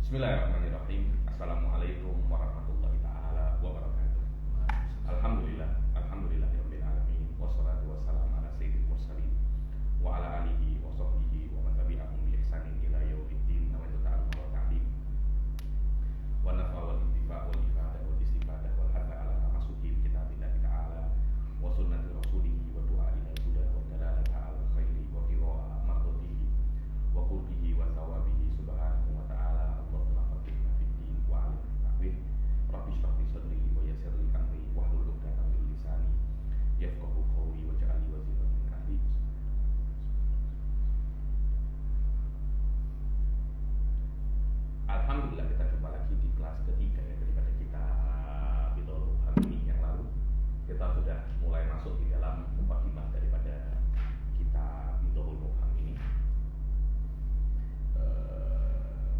Bismillahirrahmanirrahim. Assalamualaikum warahmatullahi ta'ala wabarakatuh. Alhamdulillah, alhamdulillahirabbil alamin. Wassalatu wassalamu ala sayyidil mursalin wa ala alihi wa sahbihi wa man tabi'ahum bi ihsanin ila yaumiddin. Nawaitu ta'allum wa ta'lim wa nafa wal intifa' wal ifadah wal istifadah wal hadha ala tamasuki kitabillah ta'ala wa sunnati rasulih wa du'a ila huda wa dalalata ala khairi wa qira'a mardatihi wa qurbihi wa thawabihi subhanahu wa ta'ala. Allahumma faqihna fid din wa 'allimna ta'wil. Rabbi shrah li sadri wa yassir li amri wahlul 'uqdatam min lisani yafqahu qawli waj'al li waziran min ahli. Alhamdulillah, kita jumpa lagi di kelas ketiga ya daripada kita Bidul hari ini. Yang lalu kita sudah mulai masuk di dalam mukadimah daripada kita Bidul Muham ini.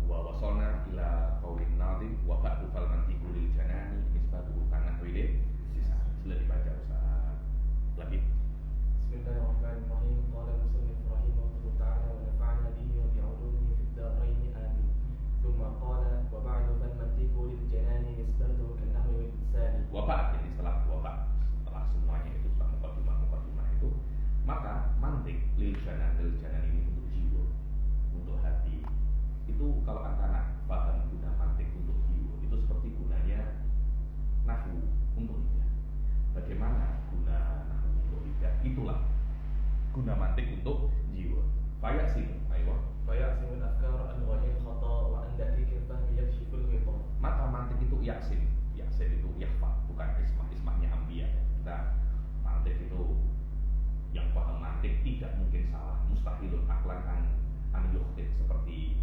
Wa wasolna ila qaulin nadhim wa ba'du fal mantiqu lil janani nisbatu tanah wile sisa. Sudah dibaca Ustaz. Lagi. Bismillahirrahmanirrahim. Qala musannif rahimahullahu ta'ala wa nafa'na bihi wa bi'ulumihi fid darain amin. Thumma qala wa ba'du fal mantiqu lil janani nisbatu kan nahwi wal lisani. Wa ba'd, jadi setelah semuanya itu setelah mukadimah itu, maka mantik lil janan ini untuk jiwa, untuk hati. Itu kalau anak-anak paham guna mantik untuk jiwa, itu seperti gunanya nahwu untuk lidah. Bagaimana guna nahwu untuk lidah? Itulah guna mantik untuk jiwa. Fayaksimu, ayo. Fayaksimu al-afkar an ghayil khata wa an daqiqil fahmi yakshiful ghita. Maka mantik itu yaksin itu yakhfa, bukan ismahnya ambiya. Kita mantik itu yang paham mantik tidak mungkin salah. Mustahilun aklan an yukhti, seperti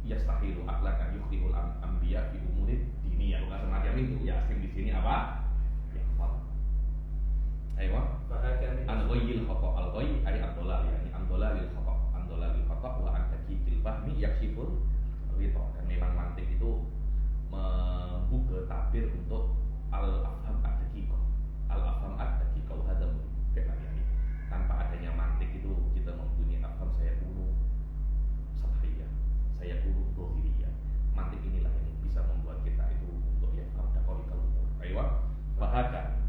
yastahilu aklan an yukhtiul ambiya fi umurid diniyah, bukan semacam itu. Yasin di sini apa? Yakhfa. Ayo. An ghayyil khata, al ghayy ay ad-dhalal, yani an dhalalil khata wa an taqiqil fahmi yakshiful ghita. Dan memang mantik itu membuka tabir untuk al-afham ad-daqiqah. Al-afham ad-daqiqah hadza fi'lan, yani tanpa adanya mantik itu kita mempunyai afham saya kuno sathiyah, saya kuno dhahiriyah. Mantik inilah yang bisa membuat kita itu untuk yang daqaiqal umur. Ayo. Fahaka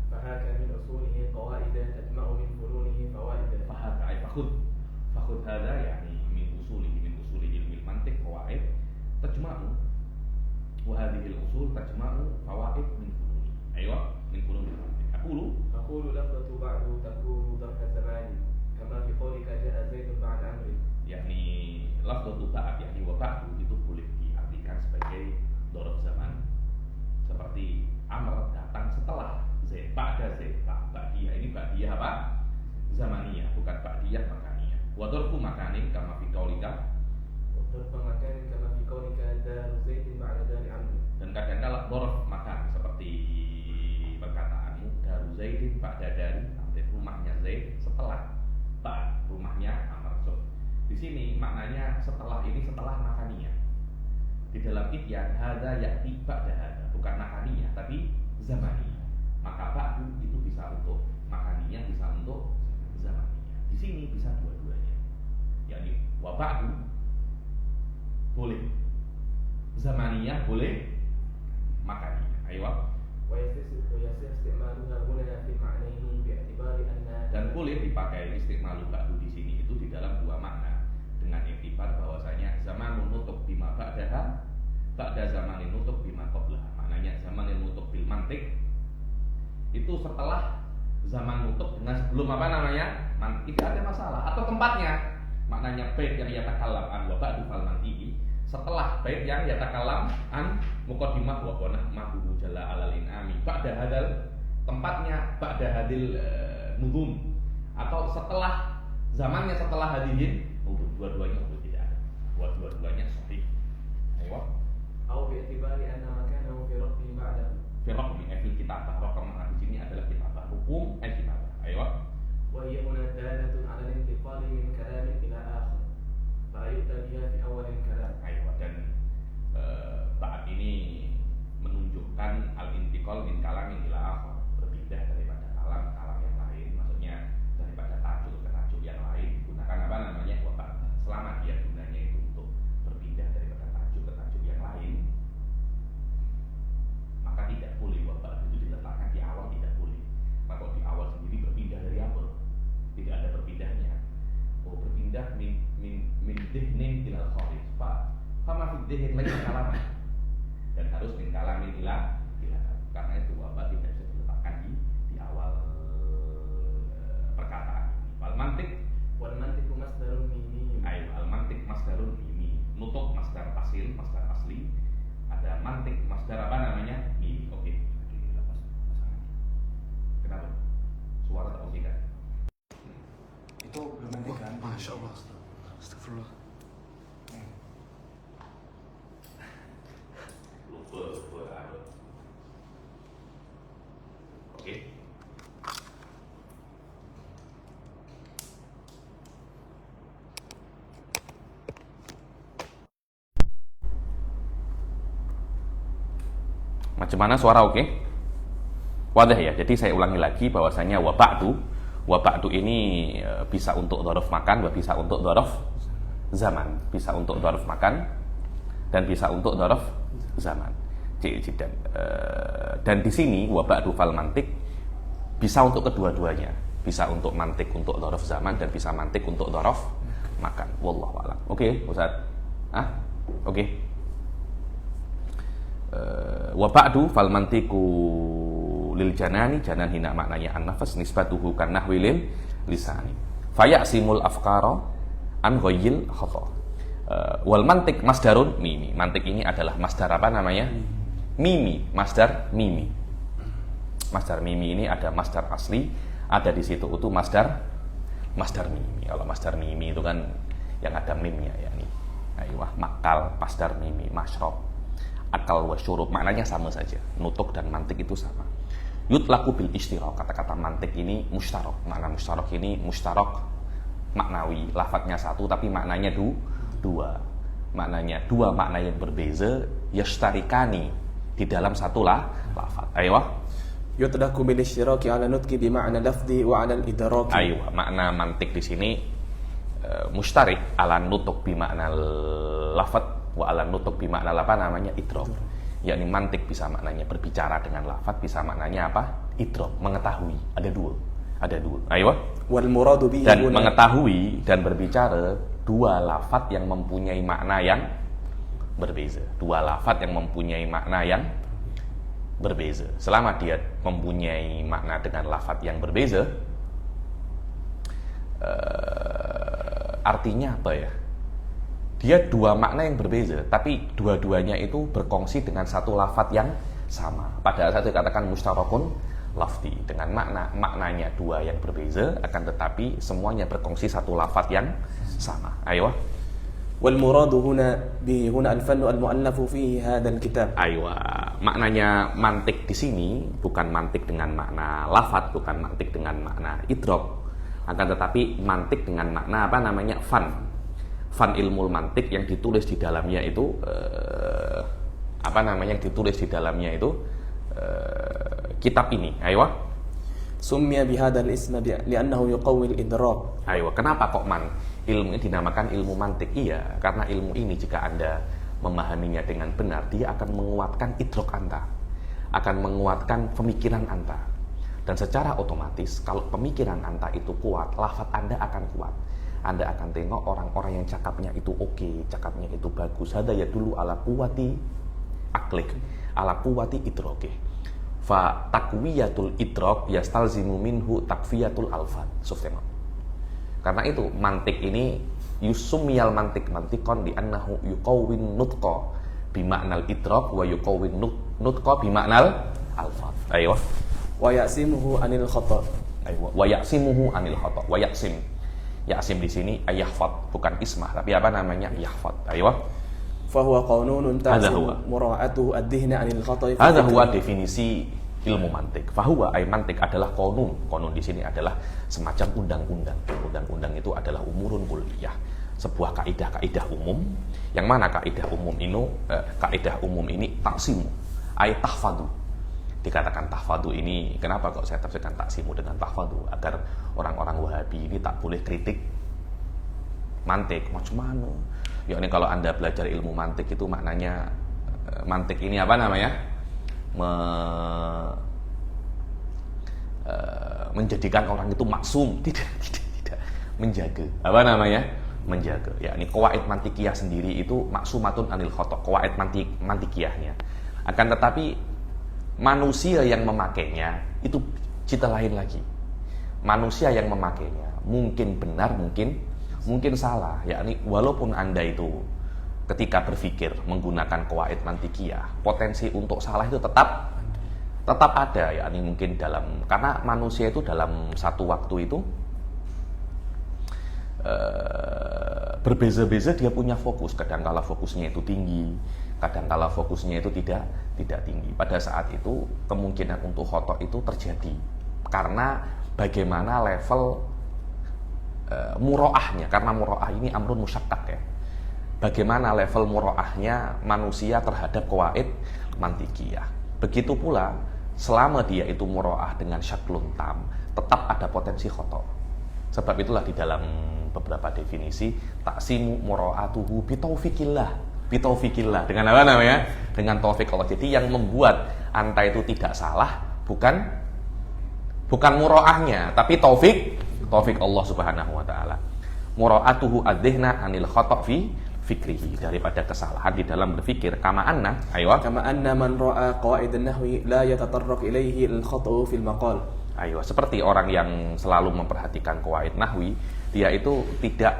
min usulihi qawaidan tajma'u min furu'ihi fawaidan. Fahaka ay fakhud hadza, yani min usuli ilmi mantik qawaid tajma'u wa hadhihi al-usul tajma'u fawaid min furu'i. Ayo, min furu'il mantik. Aqulu lafdatu ba'du takunu darfa zamani kama fi qawlika ja'a zaidun ba'da amri. Yani lafdatu ba'd, yani wa ba'du itu boleh diartikan sebagai dzaraf zaman, seperti Amr datang setelah Zaid, ba'da Zaid. Ba'diyah ini ba'diyah apa? Zamaniyah, bukan ba'diyah makaniyah. Wa dzarfu makanin kama fi qaulika, Darfa makanin kama fi qawlika daru zaidin ba'da dari amri. dan kadang-kala dzarf makan seperti perkataanmu daru Zaidin ba'da dari Amr, rumahnya Zaid setelah rumahnya Amr. So, di sini maknanya setelah ini, setelah makaniyah. Di dalam ityan hadza ya'ti ba'da hadza, bukan makaniyah tapi zamaniyah. Maka ba'du itu bisa untuk makaniyah, bisa untuk zamaniyah. Di sini bisa dua-duanya. Yani wa ba'du boleh zamaniyah, boleh makaniyah. Ayo. Wa yasir istimaluha huna fi ma'naini bi'tibari anna. Dan boleh dipakai istiqmalu ba'du di sini itu di dalam dua makna, dengan iktibar bahwasanya zamanun nutuk bima ba'daha, ba'da zamanin nutuk bima qablaha. Maknanya zamanin nutuk bil mantik itu setelah zaman nutuk dengan sebelum apa namanya? Mantik. Tidak ada masalah. Atau tempatnya. Maknanya bait yang yatakallam an wa ba'du fal mantiqi, setelah bait yang yatakallam an muqaddimah wa qanah mahdu jalla alal inami. Ba'da hadal, tempatnya ba'da hadil nudum, atau setelah zamannya, setelah hadirin nudum. Dua-duanya boleh, tidak ada. Dua-duanya sahih. Ayo. Au bi'tibari anna makanahu fi raqbi ba'dahu. Fi raqmi fil kitabah. Raqam di sini adalah kitabah, hukum kitabah. Ayo. Wa hiya huna dalatun 'ala al-intiqali min kalamin ila akhar. Fa yu'ta biha fi awal al-kalam. Ayo, dan ba'd ini menunjukkan al-intiqal min kalamin ila akhar, berpindah daripada kalam yang lain, maksudnya daripada tajuk ke tajuk yang lain digunakan apa namanya? Wa ba'd. Selama dia Dia hikmahnya kalaman dan harus min kalamin ila karena itu wabah tidak bisa diletakkan di awal perkataan ini. Wal mantiku masdarun mimi. Ayo, al mantik masdarun mimi. Nutuk masdar asli. Ada mantik masdar apa namanya? Mimi. Oke. Kenapa? Suara terusik kan? Itu belum nanti kan? Masya Allah. Astagfirullah. Lupa. Oke. Macam mana suara oke? Wadah ya. Jadi saya ulangi lagi bahwasanya waba'du ini bisa untuk dzaraf makan, bisa untuk dzaraf zaman, bisa untuk dzaraf makan dan bisa untuk dzaraf zaman. Dan di sini waba'du fal mantik bisa untuk kedua-duanya, bisa untuk mantik untuk dzaraf zaman dan bisa mantik untuk dzaraf makan. Wallahu a'lam. Oke, Ustaz. Oke. Wa ba'du fal mantiku lil janani, janan hina maknanya an-nafas, nisbatuhu kan nahwi lil lisani. Fayasimul afkara an ghayyil khata. Wal mantik masdarun mimi. Mantik ini adalah masdar apa namanya? Mimi, masdar mimi. Masdar mimi ini ada masdar asli, ada di situ itu masdar mimi. Kalau masdar mimi itu kan yang ada mimnya ya nih. Ayo makal masdar mimi, masyrab. Akal wa syurub maknanya sama saja, nutuk dan mantik itu sama. Yutlaku bil istiraq, kata-kata mantik ini mustarok. Makna mustarok ini mustarok maknawi, lafadznya satu tapi maknanya dua. Maknanya dua makna yang berbeza, yashtarikani di dalam satu lafadz. Ayo. Yutlaku bil istiraqi ala nutqi bi ma'na lafzi wa ala al-idraki. Ayo, makna mantik di sini mustarik ala nutuk bi makna lafadz wa ala nutuk bi makna apa namanya idrok, yakni mantik bisa maknanya berbicara dengan lafaz, bisa maknanya apa? Idrok, mengetahui. Ada dua. Ayo. Wal muradu bihi dan mengetahui dan berbicara dua lafaz yang mempunyai makna yang berbeza. Dua lafaz yang mempunyai makna yang berbeza. Selama dia mempunyai makna dengan lafaz yang berbeza, artinya apa ya? Dia dua makna yang berbeza, tapi dua-duanya itu berkongsi dengan satu lafadz yang sama. Pada saat dikatakan mustarakun lafzi, dengan maknanya dua yang berbeza, akan tetapi semuanya berkongsi satu lafadz yang sama. Ayo. Wal muradu huna al-fannu al-mu'allafu fi hadzal kitab. Ayo. Maknanya mantik di sini bukan mantik dengan makna lafadz, bukan mantik dengan makna idrok, akan tetapi mantik dengan makna apa namanya? Fan ilmu mantik yang ditulis di dalamnya itu yang ditulis di dalamnya itu kitab ini. Ayo. Summiya bihadzal ism li'annahu yuqawwi al-idrak. Ayo, kenapa kok ilmu ini dinamakan ilmu mantik? Iya, karena ilmu ini jika Anda memahaminya dengan benar, dia akan menguatkan idrak Anda, akan menguatkan pemikiran Anda. Dan secara otomatis kalau pemikiran Anda itu kuat, lafaz Anda akan kuat. Anda akan tengok orang-orang yang cakapnya itu oke, cakapnya itu bagus. Hada ya dulu ala kuwati aklik, ala kuwati idroke. Fa takwiyatul idrok yastalzimu minhu takfiyatul alfad. Sufema. Karena itu mantik ini yusumiyal mantikon di annahu yuqawwin nutqa bima'nal idrok wa yuqawwin nutqa bima'nal alfad. Ayo. Wa ya'simuhu anil khata'. Ayo. Wa ya'simuhu anil khata'. Wa ya'sim. Ya'sim di sini ayahfad, bukan ismah, tapi apa namanya? Yahfad. Ayo. Fahuwa qanunun ta'simu mura'atuhu ad-dihna 'anil khata'i. Hadza huwa definisi ilmu mantik. Fahuwa ay mantik adalah qanun. Qanun di sini adalah semacam undang-undang. Undang-undang itu adalah umurun kulliyah. Sebuah kaidah-kaidah umum yang mana kaidah umum ini taksimu ay tahfadu. Dikatakan tahfadu ini, kenapa kok saya tafsirkan taksimu dengan tahfadu? Agar orang-orang Wahabi ini tak boleh kritik mantik. Macam mana? Ya ini kalau Anda belajar ilmu mantik itu maknanya mantik ini apa namanya? Menjadikan orang itu maksum. Tidak. Menjaga. Apa namanya? menjaga. Yakni qawaid mantikiyah sendiri itu maksumatun anil khata', qawaid mantikiyahnya. Akan tetapi manusia yang memakainya itu cerita lain lagi. Manusia yang memakainya mungkin benar, mungkin salah. Yakni walaupun Anda itu ketika berpikir menggunakan qawaid mantikiyah, potensi untuk salah itu tetap ada. Yakni mungkin karena manusia itu dalam satu waktu itu berbeza-beza, dia punya fokus. Kadangkala fokusnya itu tinggi, kadangkala fokusnya itu tidak tinggi. Pada saat itu kemungkinan untuk khotok itu terjadi karena bagaimana level muroahnya. Karena muroah ini amrun musyakkak ya. Bagaimana level muroahnya manusia terhadap qawaid mantikiyah. Begitu pula selama dia itu muroah dengan syaklun tam, tetap ada potensi khotok. Sebab itulah di dalam beberapa definisi taksimu mura'atuhu bitaufikillah dengan apa namanya? Dengan taufik Allah. Jadi yang membuat anta itu tidak salah bukan mura'ahnya, tapi taufik Allah Subhanahu wa taala. Mura'atuhu adzihna anil khata' fi fikrihi, daripada kesalahan di dalam berpikir. Kama anna man ra'a qawaid an-nahwi la yatatarraq ilaihi al-khata'u fil maqal. Seperti orang yang selalu memperhatikan qawaid nahwi, dia itu tidak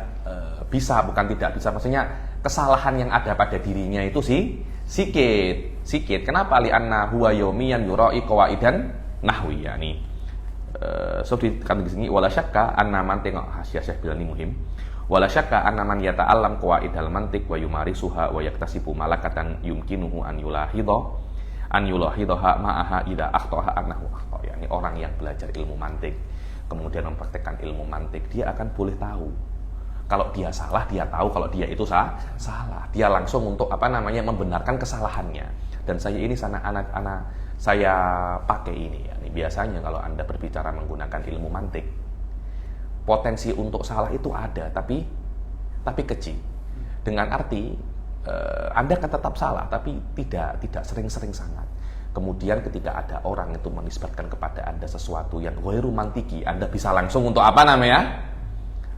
bisa, maksudnya kesalahan yang ada pada dirinya itu sikit. Kenapa? Li'anna huwa yawmiyan yura'i qawaidan nahwi, yakni so dikatakan di sini wala syakka anna man, tengok hasyiah Syekh Bilani muhim, wala syakka anna man yata'allam qawaidal mantiq wa yumarisuha wa yaktasibu malakatan yumkinuhu an yulahidaha ma'aha idza akhtaha annahu akhta. Yani orang yang belajar ilmu mantik kemudian mempraktekkan ilmu mantik, dia akan boleh tahu kalau dia salah, dia tahu kalau dia itu salah. Dia langsung untuk membenarkan kesalahannya. Dan saya ini saya pakai ini. Yani biasanya kalau Anda berbicara menggunakan ilmu mantik, potensi untuk salah itu ada, tapi kecil. Dengan arti Anda akan tetap salah, tapi tidak sering-sering sangat. Kemudian ketika ada orang itu menisbatkan kepada Anda sesuatu yang ghairu mantiki, Anda bisa langsung untuk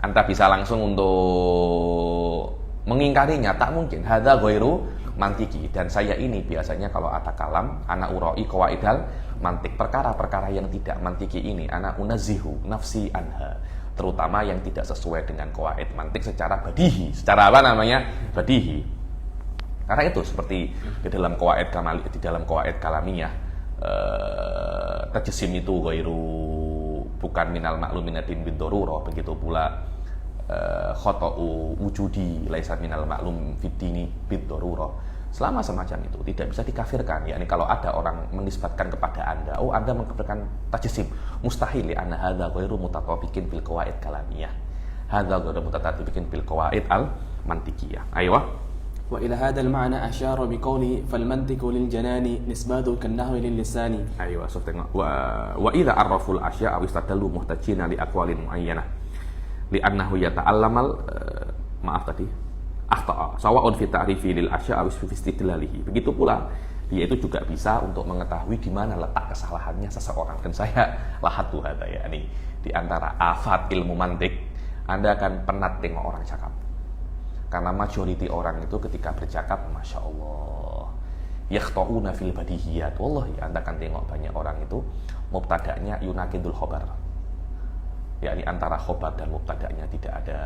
Anda bisa langsung untuk mengingkarinya. Tak mungkin, hadza ghairu mantiki. Dan saya ini biasanya kalau atakalam, ana ura'i qawaidal mantik, perkara-perkara yang tidak mantiki ini ana unazihu nafsi anha, terutama yang tidak sesuai dengan qawaid mantik secara badihi, badihi. Karena itu seperti di dalam qawaid kalamiyah, tajsim itu bukan minal ma'luminatin bid-darurah, begitu pula khata'u wujudi laisa minal ma'lum fid-dini bid-darurah. Selama semacam itu tidak bisa dikafirkan. Yakni kalau ada orang menisbatkan kepada Anda, Anda mengkafirkan tajsim, mustahil, anna hadza ghairu mutatabiqin bil qawaid kalamiyah. Hadza ghairu mutatabiqin bil qawaid al-mantikiyah. Wa ila hadzal ma'na asyara biqawli fal mantiqu lil janani nisbatu kan nahwi lil lisani. Tengok. Wa idza arraful asya'a aw istadallu muhtajina li aqwalin muayyanah li annahu yata'allamal akhta'a sawa'un fi ta'rifi lil asya'a aw fi istidlalihi. Begitu pula dia itu juga bisa untuk mengetahui di mana letak kesalahannya seseorang. Dan saya lahatu hada, yakni di antara afat ilmu mantik, Anda akan penat tengok orang cakap. Karena majority orang itu ketika bercakap, Masya Allah, yakhta'una fil badihiyat. Wallahi, Anda akan tengok banyak orang itu mubtada'nya yunakidul khobar. Yakni antara khobar dan mubtada'nya tidak ada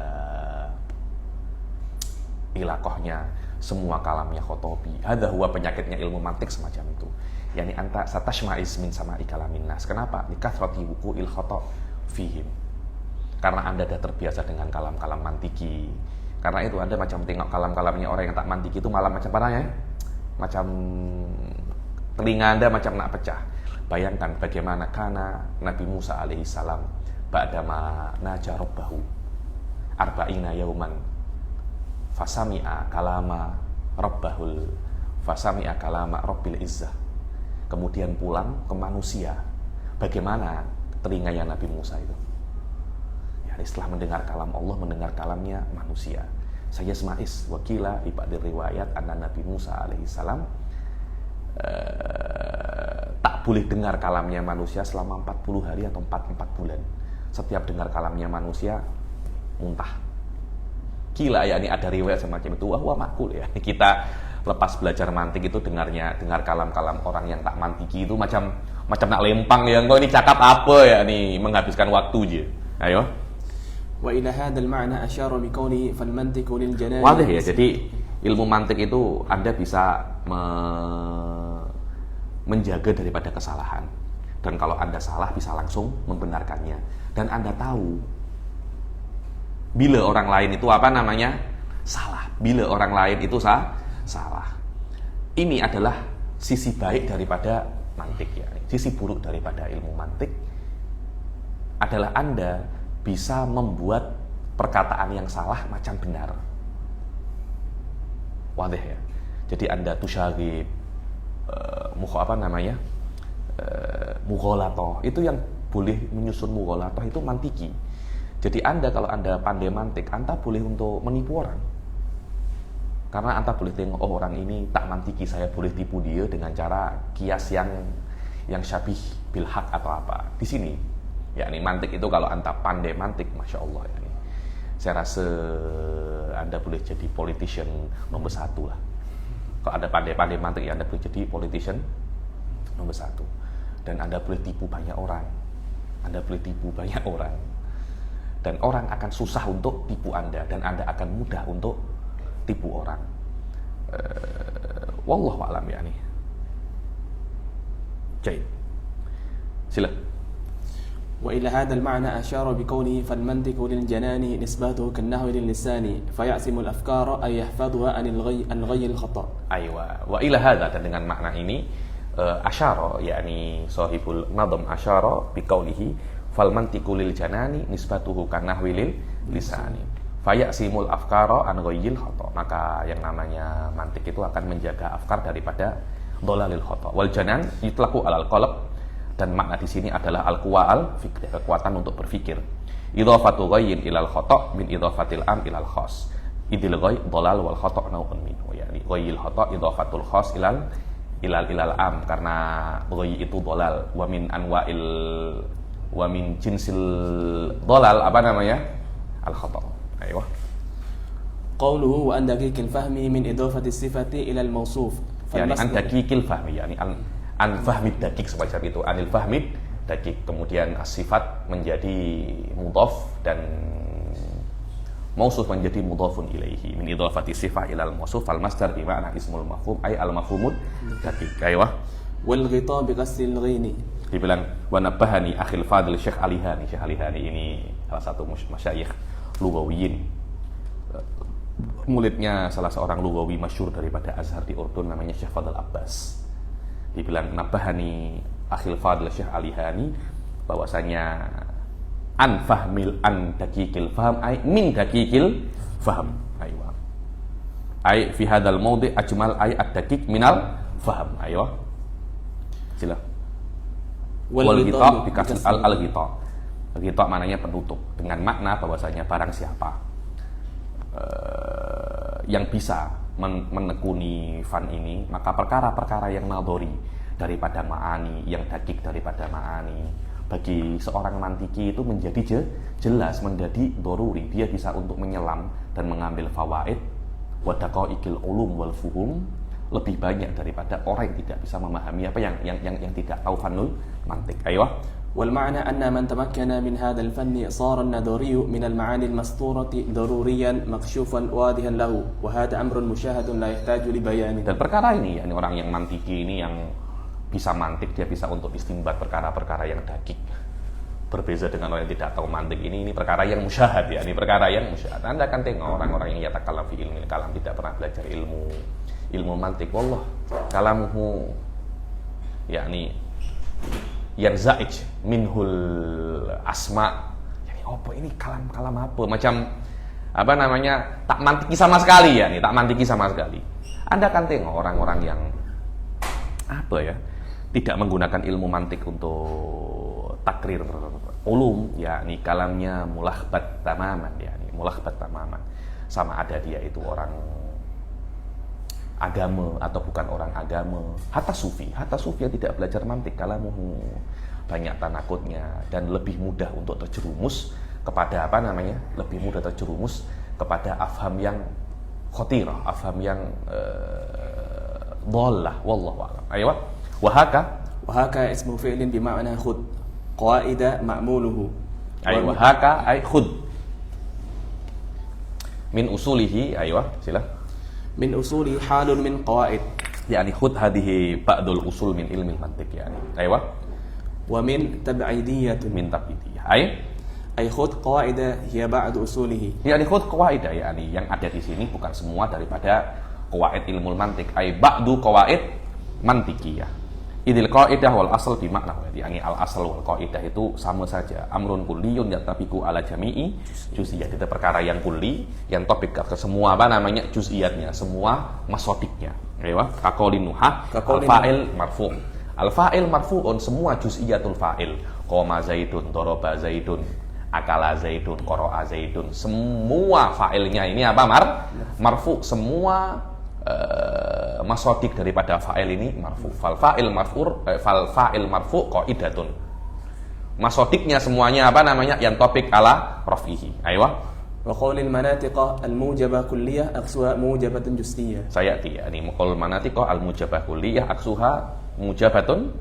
ilakohnya, semua kalamnya khotobi. Hadha huwa penyakitnya ilmu mantik semacam itu. Yakni anta satashma'is min sama'i kalamin nas. Kenapa? Likathrati wuqu'il khata' fihim. Karena Anda sudah terbiasa dengan kalam-kalam mantiki. Karena itu Anda macam tengok kalam-kalamnya orang yang tak mantiki itu malah macam apa ya? Macam telinga Anda macam nak pecah. Bayangkan bagaimana kana Nabi Musa alaihissalam ba'dama naja rabbahu arba'ina yauman fasami'a kalama rabbahul fasami'a kalama rabbil izzah. Kemudian pulang ke manusia. Bagaimana telinganya Nabi Musa itu? Setelah mendengar kalam Allah, mendengar kalamnya manusia. Saya semais wakila di ba'dir riwayat anna Nabi Musa alaihissalam tak boleh dengar kalamnya manusia selama 40 hari atau 4 bulan. Setiap dengar kalamnya manusia muntah. Gila ya, ini ada riwayat semacam itu. Wah makul ya. Kita lepas belajar mantik itu dengar kalam-kalam orang yang tak mantiki itu macam nak lempang ya. Engkau ini cakap apa ya nih, menghabiskan waktu aja. Ayo. وإلى هذا المعنى أشار بقوله فالمنطق للجنان. Wadah ya, jadi ilmu mantik itu Anda bisa menjaga daripada kesalahan. Dan kalau Anda salah bisa langsung membenarkannya. Dan Anda tahu bila orang lain itu salah. Bila orang lain itu salah. Ini adalah sisi baik daripada mantik ya. Sisi buruk daripada ilmu mantik adalah Anda bisa membuat perkataan yang salah macam benar. Wadah ya. Jadi Anda tusyarib mughalathah. Itu yang boleh menyusun mughalathah itu mantiki. Jadi kalau Anda pandai mantik, Anda boleh untuk menipu orang. Karena Anda boleh tengok, oh orang ini tak mantiki, saya boleh tipu dia dengan cara kias yang syabih bil haq atau apa. Di sini, ya ini mantik itu kalau Anda pandai mantik, Masya Allah ya. Saya rasa Anda boleh jadi politician nomor 1 lah. Kalau Anda pandai mantik, ya Anda boleh jadi politician nomor 1. Dan Anda boleh tipu banyak orang. Dan orang akan susah untuk tipu Anda, dan Anda akan mudah untuk tipu orang. Wallahu a'lam ya nih. Baik. Sila. وإلى هذا المعنى أشار بقوله فالمنطق للجنان نسبته كالنحو للسان فيعصم الأفكار أي يحفظها عن غي الخطأ. Aywa. Wa ila hadza, dan dengan makna ini asyara yakni sahibul nadam asyara biqaulihi fal mantiqu lil janani nisbatuhu kanahwi lil lisani fayasimul afkara an ghayyil khata. Maka yang namanya mantik itu akan menjaga afkar daripada dhalalil khata. Wal janan yutlaqu alal qalb, dan makna di sini adalah al-quwa fikr, kekuatan untuk berpikir. Idhafatu ghayyin ilal khata min idhafatil am ilal khas. Idil ghay dhalal wal khata nau'un minhu. Yani ghayyil khata idhafatul khas ilal am, karena ghay itu dhalal wa min jinsil dhalal al khata. Aywa. Qawluhu wa an daqiqil fahmi min idhafati sifati ila al-mawsuf. Yani an daqiqil fahmi, yani an fahmid dakik semacam itu, anil fahmid dakik. Kemudian sifat menjadi mudhaf dan mausuf menjadi mudhafun ilaihi min idhafati sifah ilal mausuf al masdar bi ma'na ismul mafhum ay al mafhumud dakik. Aywa. Wal ghita bi kasril ghaini. Dibilang wa nabbahani akhil fadil Syekh Alihani. Syekh Alihani ini salah satu masyayikh lughawiyin, muridnya salah seorang lughawi masyhur daripada Azhar di Urdun, namanya Syekh Fadl Abbas. Dibilang nabahani akhil fadl Syekh Alihani bahwasanya an fahmil an daqiqil faham ay min daqiqil faham. Aywa. Ay fi hadzal mawdi' ajmal ay ad-daqiq minal faham. Aywa. Sila. Wal ghita bikasr al-ghita. Ghita maknanya penutup, dengan makna bahwasanya barang siapa yang bisa menekuni fan ini, maka perkara-perkara yang nadhari daripada ma'ani, yang dakik daripada ma'ani, bagi seorang mantiki itu menjadi jelas, menjadi doruri. Dia bisa untuk menyelam dan mengambil fawaid wa daqaiqil ulum wal fuhum lebih banyak daripada orang yang tidak bisa memahami apa yang tidak tahu fanul mantik. Ayo. والمعنى أن من تمكن من هذا الفن صار النظري من المعاني المسطورة ضروريا مكشوفا واضحا له وهذا أمر مشاهد لا يحتاج لبيان. Dan perkara ini, yani orang yang mantiki ini yang bisa mantik, dia bisa untuk istimbat perkara-perkara yang dakik. Berbeza dengan orang yang tidak tahu mantik, ini perkara yang musyahad ya, ini perkara yang musyahad. Anda akan tengok orang-orang yang yatakalam fi ilmil kalam, tidak pernah belajar ilmu mantik, wallah kalamuhu yakni yang zaij minhul asma. Jadi apa ini kalam apa? Macam tak mantiki sama sekali ya nih, tak mantiki sama sekali. Anda akan tengok orang-orang yang tidak menggunakan ilmu mantik untuk takrir ulum, yakni kalamnya mulahbat tamaman, yakni mulahbat tamaman. Sama ada dia itu orang agama atau bukan orang agama. Hatta sufi yang tidak belajar mantik, kalamuhu banyak tanakutnya dan lebih mudah untuk terjerumus kepada lebih mudah terjerumus kepada afham yang khatirah, afham yang dhallah, wallahu a'lam. Aywa. وهكا اسم فعل بمعنى خذ قائد مأموله Aywa, haka ay khud. Min usulihi, aywa, sila. من أصوله حال من قواعد Yani khud hadhihi ba'dul usul min ilmi mantiq yani. Aywa. ومن تبعيدية Min tabidiyah. أي خذ قواعد هي بعد أصوله Yani khud qawaidah yani yang ada di sini bukan semua daripada qawaid ilmu mantiq, ay ba'du qawaid mantiqiyah. Idil qaidah wal asal bi makna, yani al asal wal qaidah itu sama saja. Amrun kulliyun yatabiqu ala jami'i juz'iyat. Itu perkara yang kulli yang topik ke semua apa namanya juz'iyatnya, semua masodiknya. Aywa, kaqaulin nuhah, al fa'il marfu'. Al fa'il marfu'un, semua juz'iyatul fa'il. Qoma zaidun, daraba zaidun, akala zaidun, qara'a zaidun. Semua fa'ilnya ini apa marfu', semua masodik daripada fa'il ini marfu. Fal fa'il marfu qaidatun. Masodiknya semuanya apa namanya yang topik ala rafihi. Aywa. وقول المناطق الموجبة كلية أقصها موجبة جزئية. Sayati yani maqul manatiq al mujabah kulliyah aksuha mujabatun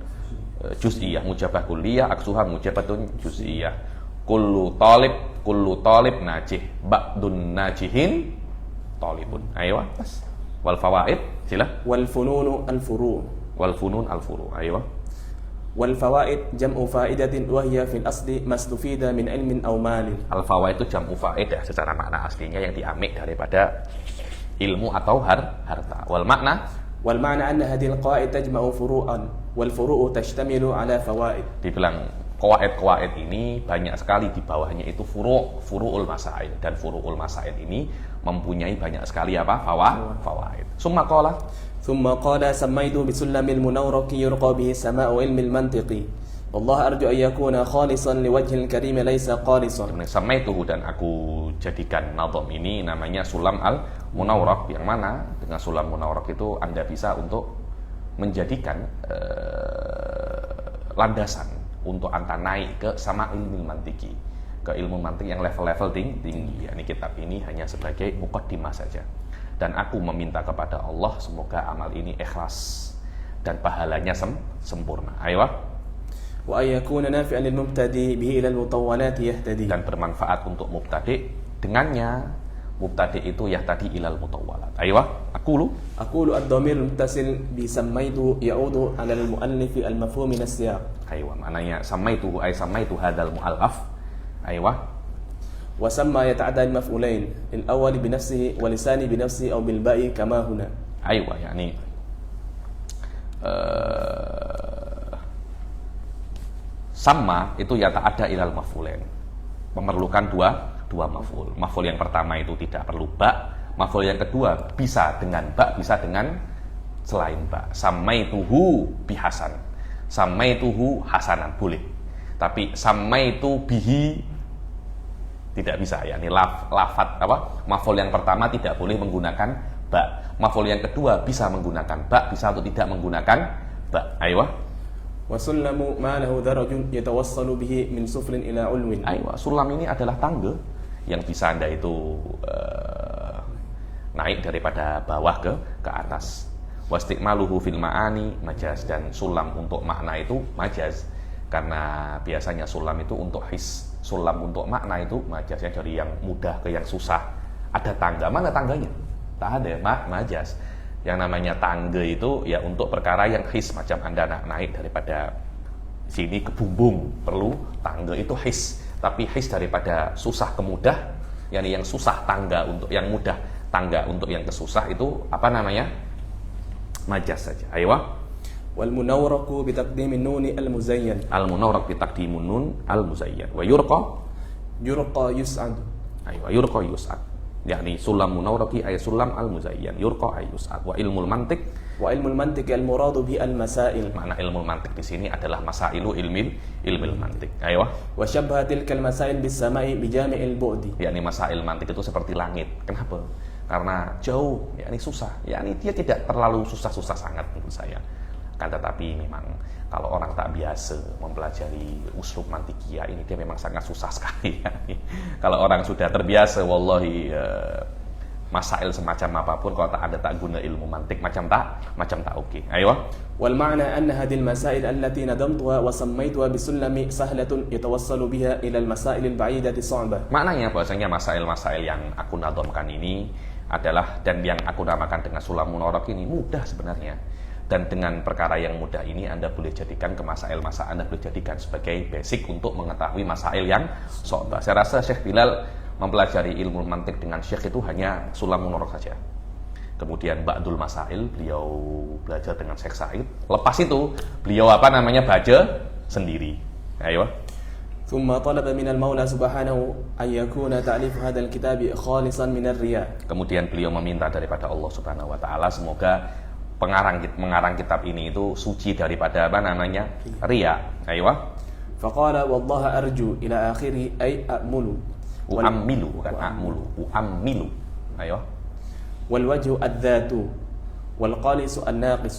juz'iyah, mujabah kulliyah aksuha mujabatun juz'iyah. Kullu talib najih, ba'dun najihin talibun. Aywa. Wal fawaid, sila. wal funun al furu'. Aywa. wal fawaid jam'u fa'idatin wa hiya fil asli mastufida min ilmin aw malin. Al fawaid itu jam'u fa'idah secara makna aslinya yang diambil daripada ilmu atau harta. Wal ma'na anna hadhihi al qawaid tajma'u furu'an wal furu'u tashtamilu ala fawaid. Dibilang qawaid ini banyak sekali di bawahnya itu furu'ul masail, dan furu'ul masail ini mempunyai banyak sekali apa? Fawaid. Summa qala samaitu bisulamil munawraqi yurqa bihi sama'u ilmil mantiqi. Wallah arju an yakuna khalisan liwajhil karim laysa qalisan. Samaituhu, dan aku jadikan nadham ini namanya sulam al munawraq, yang mana dengan sulam munawraq itu Anda bisa untuk menjadikan landasan untuk Anda naik ke sama ilmu mantiki, ke ilmu mantik yang level-level tinggi. Yani kitab ini hanya sebagai muqaddimah saja. Dan aku meminta kepada Allah semoga amal ini ikhlas dan pahalanya sempurna. Aywa. Wa ayyakuna nafi'an lil mubtadi bihi ila al mutawwalat yahtadi. Dan bermanfaat untuk mubtadi dengannya. Mubtadi itu yahtadi ilal mutawwalat. Aywa. Aqulu ad-dhamir muttasil bi sammaitu ya'udu 'ala al-mu'allif al-mafhum min as-siyaq. Aywa, maknanya samaitu hadzal mu'allaf. Aywa. Wa samma yata'adda al-maf'ulain al-awwal bi nafsihi wa lisani bi nafsihi aw bil ba'i kama huna. Aywa, yani sama itu yata'adda ilal maf'ulain. Memerlukan dua maf'ul. Maf'ul yang pertama itu tidak perlu ba. Maf'ul yang kedua bisa dengan ba, bisa dengan selain ba. Samaituhu bihasan. Samaituhu hasanan boleh. Tapi samaitu bihi tidak bisa, yakni lafat apa? Maf'ul yang pertama tidak boleh menggunakan ba. Maf'ul yang kedua bisa menggunakan ba, bisa atau tidak menggunakan ba. Aywa. Wa sullamu ma lahu darajun yatawassalu bihi min suflin ila ulwin. Aywa, sulam ini adalah tangga yang bisa Anda itu naik daripada bawah ke atas. Wastiqmaluhu fil ma'ani majaz, dan sulam untuk makna itu majaz, karena biasanya sulam itu untuk his, sulam untuk makna itu majaznya dari yang mudah ke yang susah. Ada tangga, mana tangganya? Tak ada, majaz. Yang namanya tangga itu ya untuk perkara yang his, macam Anda naik daripada sini ke bumbung, perlu tangga, itu his. Tapi his daripada susah ke mudah, yakni yang susah tangga untuk yang mudah, tangga untuk yang kesusah, itu apa namanya? Majaz saja. Aywa. Wal munawraqu bi taqdimin nun al muzayyan. Al munawraq bi taqdimin nun al muzayyan. Wa yurqa yus'ad. Aywa, yurqa yus'ad. yakni sulam munawraqi ay sulam al muzayyan yurqa ay yus'ad. Wa ilmul mantiq al muradu bi al masail. Makna ilmu mantiq di sini adalah masailu ilmil mantiq. Ayo. Wa syabbaha tilkal masail bis sama'i bi jami'il bu'di. Yakni masail mantiq itu seperti langit. Kenapa? Karena jauh, yakni susah. Yakni dia tidak terlalu susah-susah sangat menurut saya. Kan tetapi memang kalau orang tak biasa mempelajari uslub mantiqiyah ini, dia memang sangat susah sekali. Kalau orang sudah terbiasa, wallahi masail semacam apapun kalau tak ada tak guna ilmu mantik macam tak oke. Ayo. والمعنى أن هذه المسائل التي ندمتها وسميتها بسلم سهلة يتوصل بها إلى المسائل البعيدة الصعبة. Maknanya bahwasanya masail-masail yang aku nadomkan ini adalah, dan yang aku namakan dengan sulamun norok ini mudah sebenarnya. Dan dengan perkara yang mudah ini Anda boleh jadikan ke masail-masail, Anda boleh jadikan sebagai basic untuk mengetahui masail yang so'bah. Saya rasa Syekh Bilal mempelajari ilmu mantik dengan Syekh itu hanya sulamun norok saja. Kemudian Ba'dul Masail beliau belajar dengan Syekh Said. Lepas itu beliau baca sendiri. Ayo. ثم طلب من المولى سبحانه أن يكون تأليف هذا الكتاب خالصا من الرياء. Kemudian beliau meminta daripada Allah Subhanahu wa taala semoga mengarang kitab ini itu suci daripada riya. Ayo. فقال والله أرجو إلى آخره أي أأمل. Uammilu bukan a'mulu. Uammilu. Ayo. والوجه الذات والقالص الناقص.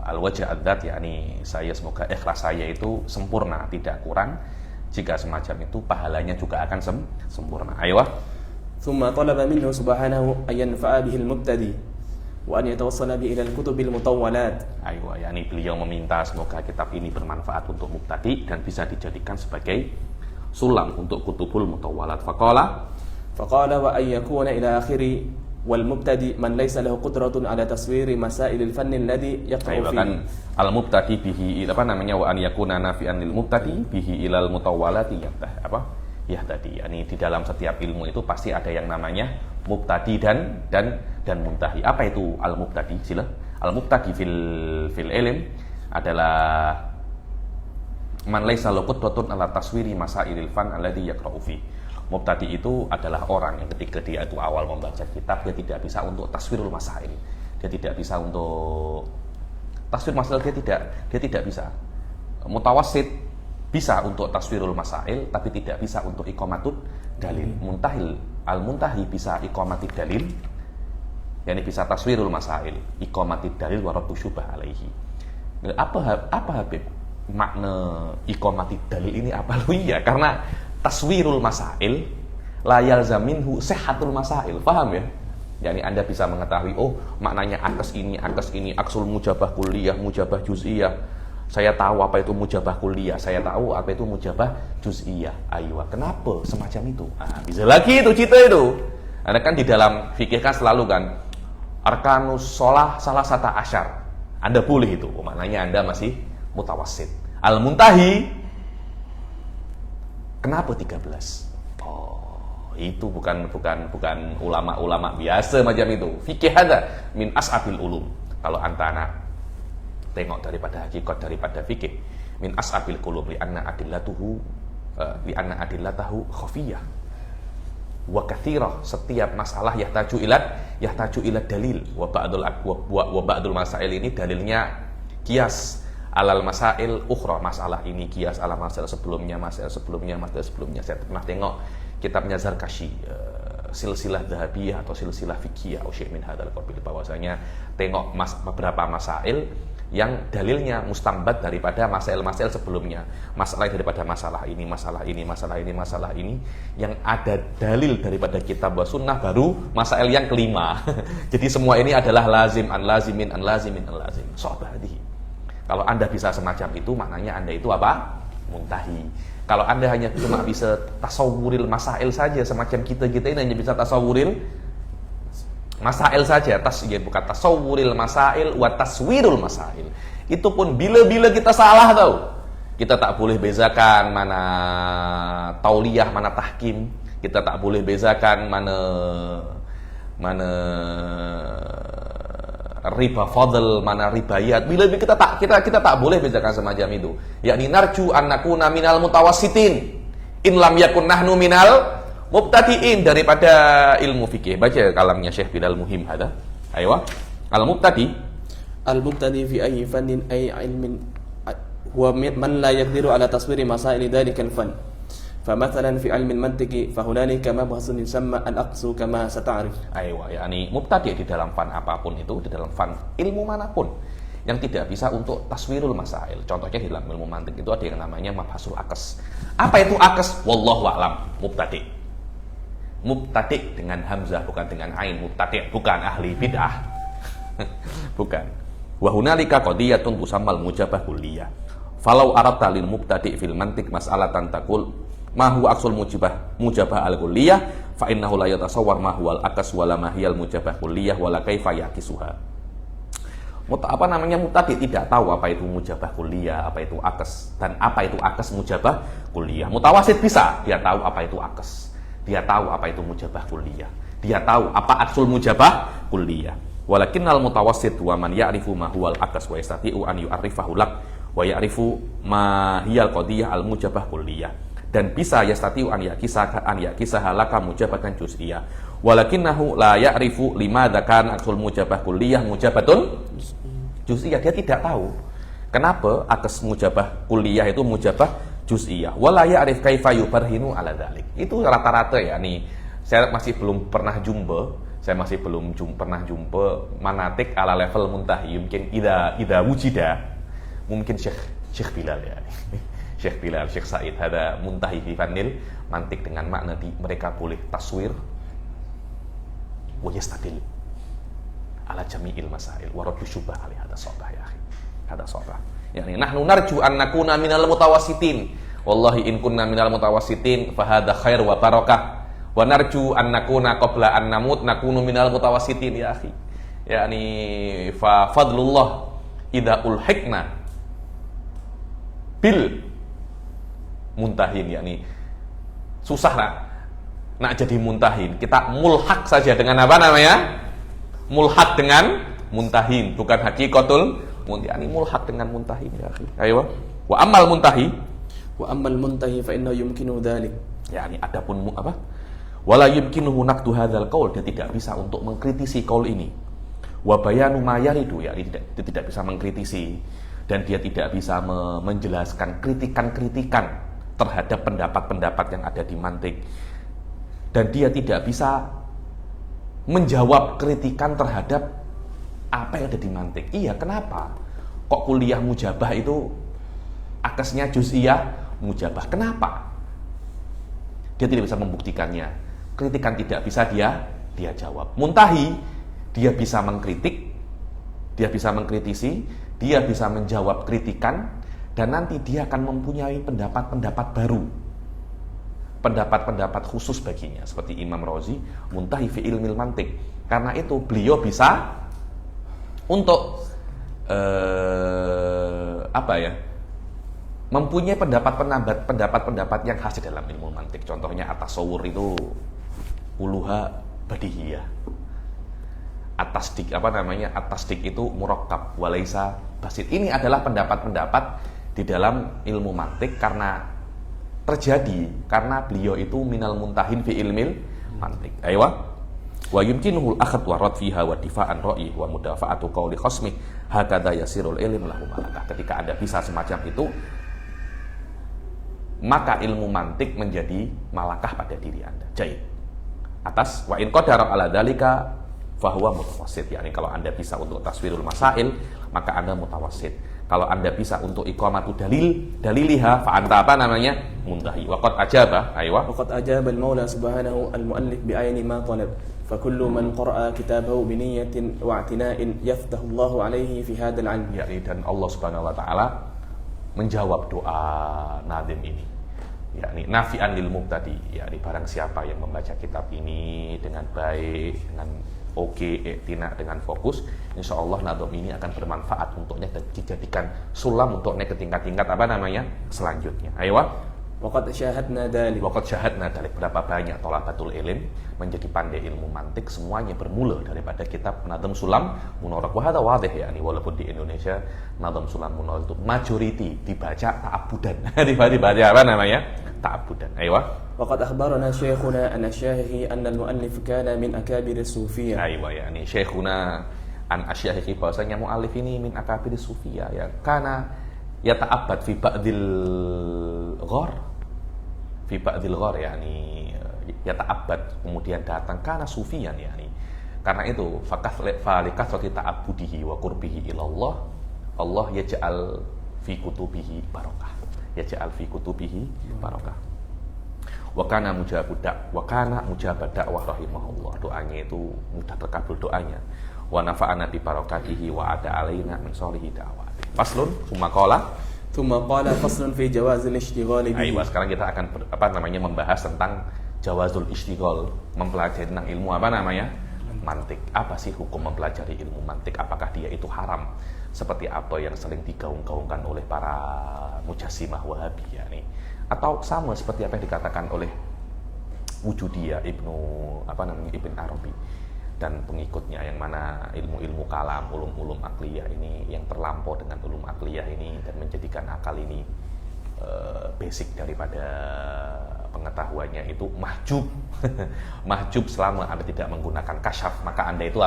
Al-wajh adzat, yakni saya semoga ikhlas saya itu sempurna, tidak kurang. Jika semacam itu pahalanya juga akan sempurna. Ayo. ثم طلب منه سبحانه أن ينفع به المبتدئ وأن يتوصل به إلى الكتب المطولات. Ayo, yakni beliau meminta semoga kitab ini bermanfaat untuk mubtadi dan bisa dijadikan sebagai sulam untuk kutubul mutawwalat. فقال وأن يكون إلى آخره والمبتدئ من ليس له قدرة على تصوير مسائل الفن الذي يقع فيه. Kan al-mubtadi bihi wa an yakuna nafi'an lil mubtadi bihi ilal mutawwalati yahtadi. Yani di dalam setiap ilmu itu pasti ada yang namanya mubtadi dan muntahi. Apa itu al-mubtadi? Sila. Al-mubtadi fil ilm adalah man laisa lahu qudratun ala taswiri masailil fan alladhi yaqra'u fi. Mubtadi itu adalah orang yang ketika dia itu awal membaca kitab, dia tidak bisa untuk taswirul masail. Dia tidak bisa untuk taswir masail, dia tidak bisa. Mutawassit bisa untuk taswirul masail, tapi tidak bisa untuk iqamatud dalil. Al-muntahi bisa iqamatid dalil, yakni bisa taswirul masail, iqamatid dalil wa raddu syubhah alaihi. Apa Habib? Makna iqamatid dalil ini apa? Iya, karena taswirul masail la yalzaminhu sihhatul masail. Paham ya? Yani Anda bisa mengetahui, oh maknanya akes ini, aksul mujabah kulliyah, mujabah juz'iyah. Saya tahu apa itu mujabah kulliyah, saya tahu apa itu mujabah juz'iyah. Aywa, kenapa semacam itu? Bisa lagi itu cita itu. Ada kan di dalam fikih kan selalu kan arkanus sholah salah sata asyar. Anda boleh itu, maknanya Anda masih mutawassit. Al-muntahi kenapa 13? Oh, itu bukan ulama-ulama biasa macam itu. Fikih ada min as'abil ulum. Kalau antara tengok daripada hakikat daripada fikih, min as'abil ulum li anna adillatahu khafiyah wa katsirah. Setiap masalah yahtaju ila dalil wa ba'dul masail ini dalilnya kias alal masail ukhra, masalah ini kias ala masail sebelumnya. Saya pernah tengok kitabnya Zarkashi, silsilah dhahabiyah atau silsilah fikih atau syekh min hadzal qabil, bahwasanya tengok beberapa masail yang dalilnya mustambat daripada masail-masail sebelumnya. Masalah daripada masalah ini yang ada dalil daripada kitab wa sunnah, baru masail yang kelima. Jadi semua ini adalah lazim an lazimin. So'badi. Kalau Anda bisa semacam itu, maknanya Anda itu apa? Muntahi. Kalau Anda hanya cuma bisa tasawuril masail saja, semacam kita ini hanya bisa tasawuril masail saja, bukan tasawuril masail wa taswirul masail. Itu pun bila-bila kita salah tahu. Kita tak boleh bezakan mana tauliyah, mana tahkim. Kita tak boleh bezakan mana riba fadl, mana ribayat. Bila kita tak boleh bezakan semacam itu. Yakni narju an nakuna minal mutawassitin in lam yakun nahnu minal mubtadiin, daripada ilmu fikih. Baca kalamnya Syekh Bilal Muhim ada. Ayo. Al-mubtadi fi ayyi fannin ay ilmin huwa man la yaqdiru ala taswiri masail dhalika al-fan. فمثلا في علم المنطق فهنالك مبحث يسمى الأقصى كما ستعرف. Aywa, yakni mubtadi di dalam fan apapun itu, di dalam fan ilmu manapun, yang tidak bisa untuk taswirul masail. Contohnya di dalam ilmu mantik itu ada yang namanya mabhasul akes. Apa itu akes? Wallahu a'lam. Mubtadi. Mubtadi dengan hamzah bukan dengan ain. Mubtadi bukan ahli bid'ah. Bukan. Wa hunalika qadiyatun tusammal mujabah kulliyah. Falau aradta lil mubtadi fil mantik mas'alatan taqul ma huwa aksul mujabah al kulliyah fa innahu la yatasawwar ma huwa al akas wala ma hiyal mujabah kulliyah wala kaifa yakisuha. Apa namanya mubtadi tidak tahu apa itu mujabah kulliyah, apa itu akas dan apa itu akas mujabah kulliyah. Mutawasid bisa, dia tahu apa itu akas. Dia tahu apa itu mujabah kulliyah. Dia tahu apa aksul mujabah kulliyah. Walakinnal mutawassit wa man ya'rifu ma huwal akas wa yastati'u an yu'arrifahu lak wa ya'rifu ma hiyal qadiyah al mujabah kulliyah. Dan bisa yastati'u an yakisaha laka mujabatan juz'iyah. Walakinnahu la ya'rifu limadza kana aksul mujabah kulliyah mujabatun juz'iyah. Dia tidak tahu kenapa akas mujabah kulliyah itu mujabah juz'iyah. Wala ya'rif kaifa yubarhinu ala dzalik. Itu rata-rata ya nih. Saya masih belum pernah jumpa manatik ala level muntahi. Mungkin ida wujida mungkin Syekh Bilal ya. Syekh Bilal, Syekh Said ada muntahi fi fanil mantik dengan makna mereka boleh taswir wa yastadil ala jami'il masail wa raddu syubhah ali hada sabah ya akhi. Hada sabah. Yani nahnu narju an nakuna minal mutawassitin. Wallahi in kunna minal mutawassitin fa hadha khair wa barakah. Wa narju an nakuna qabla an namut nakunu minal mutawassitin ya akhi. Yani fa fadlullah idza ulhikna bil muntahin, yakni susah nak jadi muntahin. Kita mulhak saja dengan apa namanya? Mulhak dengan muntahin, bukan hakikatul muntahin. Mulhak dengan muntahin ya akhi. Ayo. Wa ammal muntahi fa innahu yumkinu dzalik. Yakni adapun apa? Wala yumkinuhu naqdu hadzal qaul, dia tidak bisa untuk mengkritisi qaul ini. Wa bayanu ma yaridu, yakni dia tidak bisa mengkritisi dan dia tidak bisa menjelaskan kritikan-kritikan terhadap pendapat-pendapat yang ada di mantik, dan dia tidak bisa menjawab kritikan terhadap apa yang ada di mantik. Iya, kenapa kok kuliah mujabah itu akasnya juz'iyah mujabah? Kenapa? Dia tidak bisa membuktikannya. Kritikan tidak bisa dia jawab. Muntahi dia bisa mengkritik, dia bisa mengkritisi, dia bisa menjawab kritikan, dan nanti dia akan mempunyai pendapat-pendapat baru, pendapat-pendapat khusus baginya, seperti Imam Razi muntahi fi ilmil mantik. Karena itu beliau bisa untuk mempunyai pendapat-pendapat yang khas di dalam ilmu mantik. Contohnya at-tasawwur itu uluha badihiyah. At-tasdik at-tasdik itu murakkab walaisa basit. Ini adalah pendapat-pendapat di dalam ilmu mantik karena beliau itu minal muntahin fi ilmil mantik. Aywa. Wa yumkinuhu al-akhd wa rad fiha wa difa'an ra'i wa mudafa'atu qawli khasmi hakadha yasirul ilm lahu malakah. Ketika Anda bisa semacam itu, maka ilmu mantik menjadi malakah pada diri Anda. Jaid. Atas wa in qadara ala dzalika fahuwa mutawassit. Yani kalau Anda bisa untuk taswirul masail, maka Anda mutawassit. Kalau Anda bisa untuk iqamatu daliliha fa anta muntahi. Waqad ajaba, aywa. Waqad ajaba al-Maula subhanahu al-muallif bi ayni ma talab. Fa kullu man qara'a kitabahu bi niyyatin wa i'tina'in yaftahu Allahu alayhi fi hadzal 'ilm. Ya, dan Allah Subhanahu wa taala menjawab doa nazim ini. Yakni nafi'an lil mubtadi, yakni barang siapa yang membaca kitab ini dengan baik, dengan iktina, dengan fokus, insya Allah nadom ini akan bermanfaat untuknya dan dijadikan sulam untuk naik ke tingkat-tingkat selanjutnya. Ayo. Waqad syahadna dalik. Berapa banyak thalabatul ilm menjadi pandai ilmu mantik, semuanya bermula daripada kitab Nadhm Sulam Munarak. Wa hadza wadih, yakni walaupun di Indonesia Nadhm Sulam Munarak itu majority dibaca ta'abudan. dibaca ta'abudan. Ayo. Waqad akhbarana syekhuna an asyahihi anna al-muallif kana min akabir as-sufiyah. Aywa, yakni syekhuna an asyahihi, bahwasanya muallif ini min akabir as-sufiyah, ya kana yata'abbad fi ba'dil ghar, yakni yata'abbad, kemudian datang karena sufiyan, yakni karena itu falikathrati ta'abbudihi wa qurbihi ilallah Allah yaj'al fi kutubihi barokah. Yaj'al fi kutubihi barokah. Wa kana mujabud da'wah rahimahullah. Doanya itu mudah terkabul doanya. Wa nafa'ana bi barakatihi wa ada alaina min sholihi da'wati. Faslun summa qala فصل في جواز الاشتغال به. Ayo, sekarang kita akan membahas tentang jawazul istighol, mempelajari tentang ilmu mantik. Apa sih hukum mempelajari ilmu mantik? Apakah dia itu haram? Seperti apa yang sering digaung-gaungkan oleh para mujassimah Wahabiyah nih? Atau sama seperti apa yang dikatakan oleh Wujudiyah Ibn Arabi dan pengikutnya, yang mana ilmu-ilmu kalam, ulum-ulum akliyah ini yang terlampau dengan ulum akliyah ini dan menjadikan akal ini basic daripada pengetahuannya itu mahjub. Mahjub selama Anda tidak menggunakan kasyaf, maka Anda itu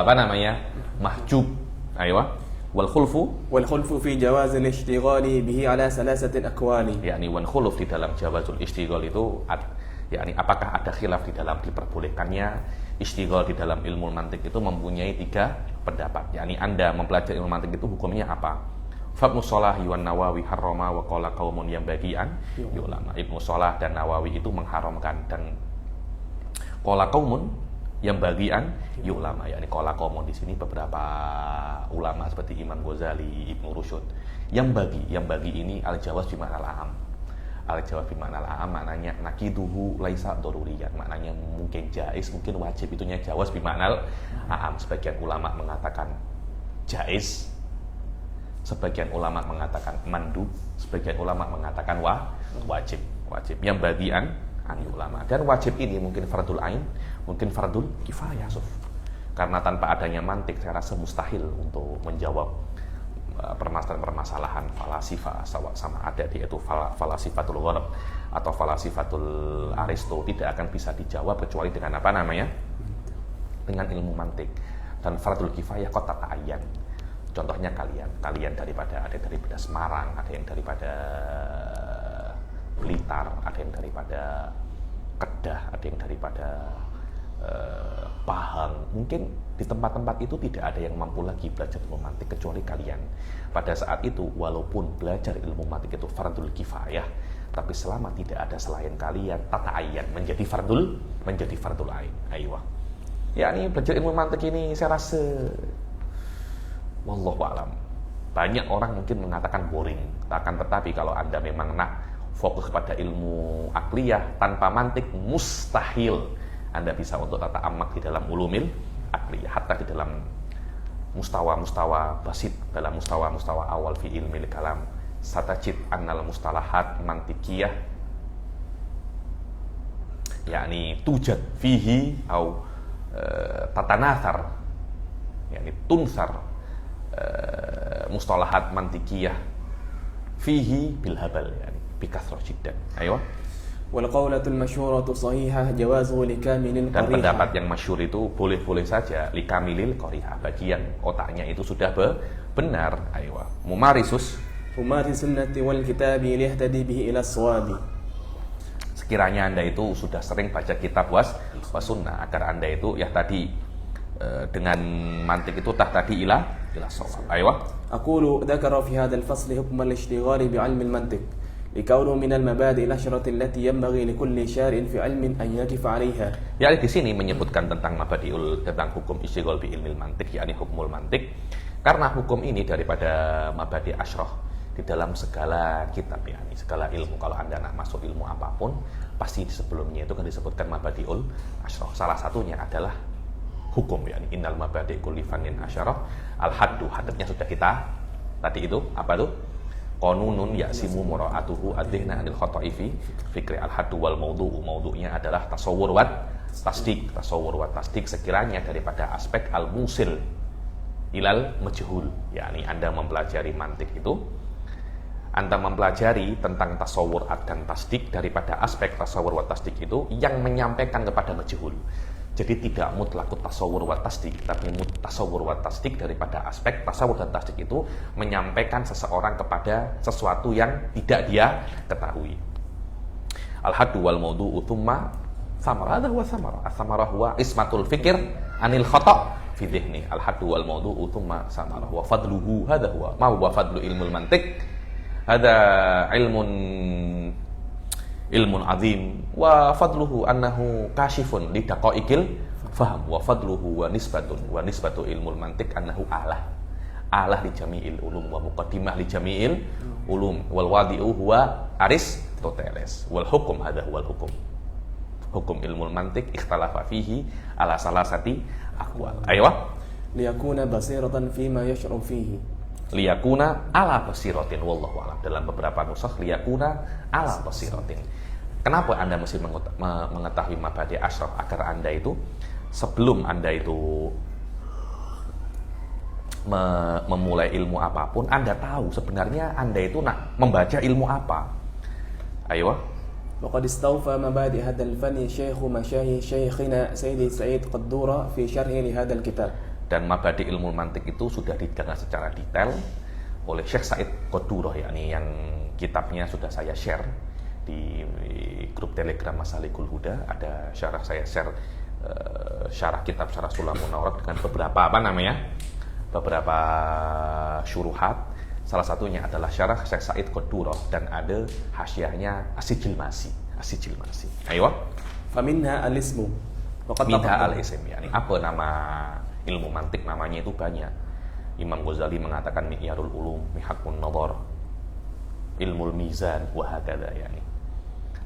mahjub. Ayo. Wal khulfu fi jawaz al-ishtighali bihi ala salasati aqwali. yakni wal khuluf di dalam jawazul istighol itu yakni apakah ada khilaf di dalam diperbolehkannya istighol di dalam ilmu mantik itu mempunyai 3 pendapat. Yakni Anda mempelajari ilmu mantik itu hukumnya apa? Ibnu Shalah wa Nawawi harrama wa qala qaumun yang bagian ulama. Ibnu Shalah dan Nawawi itu mengharamkan, dan qala qaumun yang bagian ulama, yakni qala qaumun di sini beberapa ulama seperti Imam Ghazali, Ibnu Rusyd. Yang bagi ini al-jawaz bi ma'nal am. Al-jawaz bi ma'nal am maknanya nakiduhu laisa daruriyan, maknanya mungkin jaiz, mungkin wajib, itunya jawaz bi ma'nal am. Sebagian ulama mengatakan jaiz, sebagian ulama mengatakan mandub, sebagian ulama mengatakan wajib. Yang bagian ulama. Dan wajib ini mungkin fardul ain, mungkin fardul kifayah. Karena tanpa adanya mantik saya rasa mustahil untuk menjawab permasalahan falasifah sama ada yaitu falasifatul gharab atau falasifatul Aristo tidak akan bisa dijawab kecuali dengan dengan ilmu mantik. Dan fardul kifayah kok ta'ayyan. Contohnya kalian daripada Semarang, ada yang daripada Blitar, ada yang daripada Kedah, ada yang daripada Pahang. Mungkin di tempat-tempat itu tidak ada yang mampu lagi belajar ilmu mantik kecuali kalian. Pada saat itu walaupun belajar ilmu mantik itu fardul kifayah, tapi selama tidak ada selain kalian, tata'ayyan menjadi fardul ain. Aiyah. Yakni belajar ilmu mantik ini saya rasa wallahu a'lam, banyak orang mungkin mengatakan boring. Akan tetapi kalau Anda memang nak fokus kepada ilmu akliyah tanpa mantik, mustahil Anda bisa untuk tata amak di dalam ulumil akliyah, hatta di dalam mustawa-mustawa basit, dalam mustawa-mustawa awal fi ilmil kalam, satajid annal mustalahat mantikiyah yakni tujad fihi au tatanathar, yakni tunsar mustalahat mantikiyah fihi bil habal, yani bikasrah jiddan. Ayo. Wal qaulatul masyhuratu shahihah jawazu likamilil qariha. Dan pendapat yang masyhur itu boleh-boleh saja likamilil qariha, bagian otaknya itu sudah benar. Ayo. Mumarisus sunnati wal kitabi liyahtadi bihi ila shawabi. Sekiranya Anda itu sudah sering baca kitab was sunnah, agar Anda itu ya tadi dengan mantik itu tadi ila shawab. Ayo. Aqulu dzakara fi hadzal fasl hukm al-ishtighal bi 'ilm al-mantiq لكونه من المبادئ العشرة التي ينبغي لكل شارع في علم أن يقف عليها. Ya, di sini menyebutkan tentang mabadiul, tentang hukum istighol bi ilmil mantik, yakni hukumul mantik, karena hukum ini daripada mabadi asyrah di dalam segala kitab, yakni segala ilmu. Kalau Anda nak masuk ilmu apapun, pasti sebelumnya itu kan disebutkan mabadiul asyrah. Salah satunya adalah hukum, yakni innal mabadi kulli fannin asyarah al-haddu. Hadnya sudah kita tadi itu apa tuh? Qanunun ya'simu mura'atuhu adhina anil khata'i fi fikri al-haddu wal mawdu'u. Mawdu'nya adalah tasawwur wat tasdik sekiranya daripada aspek al-musil ilal majhul, yakni Anda mempelajari mantik itu, Anda mempelajari tentang tasawwur dan tasdik daripada aspek tasawwur wat tasdik itu yang menyampaikan kepada majhul. Jadi tidak mutlakut tasawwur wa tasdik, tapi tasawwur wa tasdik daripada aspek tasawwur dan tasdik itu menyampaikan seseorang kepada sesuatu yang tidak dia ketahui. Al-haddu wal mawdu'u thumma samarah wa samarah. As-samarah huwa ismatul fikir anil khata' fi dhihni al-haddu wal mawdu'u thumma samara wa fadluhu hadha huwa ma huwa fadlu ilmul mantiq hadha ilmun azim wa fadluhu annahu kashifun li daqaiqil faham wa fadluhu wa nisbatu ilmul mantiq annahu alah li jami'il ulum wa muqaddimah li jami'il ulum wal wadi'u huwa Aristoteles wal hukum hadha huwal hukum ilmul mantiq ikhtalafa fihi ala salasati aqwal. Aywa liyakuna basiratan fima yash'ur fihi. Liyakuna ala basiratin wallahu alam. Dalam beberapa nusakh liyakuna ala basiratin. Kenapa Anda mesti mengetahui mabadi asyraf? Agar Anda itu sebelum Anda itu memulai ilmu apapun, Anda tahu sebenarnya Anda itu nak membaca ilmu apa. Aywa. وقد استوفى مبادئ هذا الفن شيخ مشايخ شيخنا سيدي سعيد قدورة في شرحه لهذا الكتاب. Dan mabadi ilmu mantik itu sudah dijelaskan secara detail oleh Syekh Said Qudurah, yakni yang kitabnya sudah saya share di grup Telegram Masalikul Huda. Ada saya share syarah kitab Syarah Sulamun Nawrat dengan beberapa syuruhat. Salah satunya adalah syarah Syekh Said Qudurah dan ada hasyiahnya Asijil Masi. Ayo. Faminha al-ismu. Minha al-ism, yakni apa nama ilmu mantik, namanya itu banyak. Imam Ghazali mengatakan mi'yarul ulum, mihakun nadhar, ilmul mizan wa hakadha, yakni.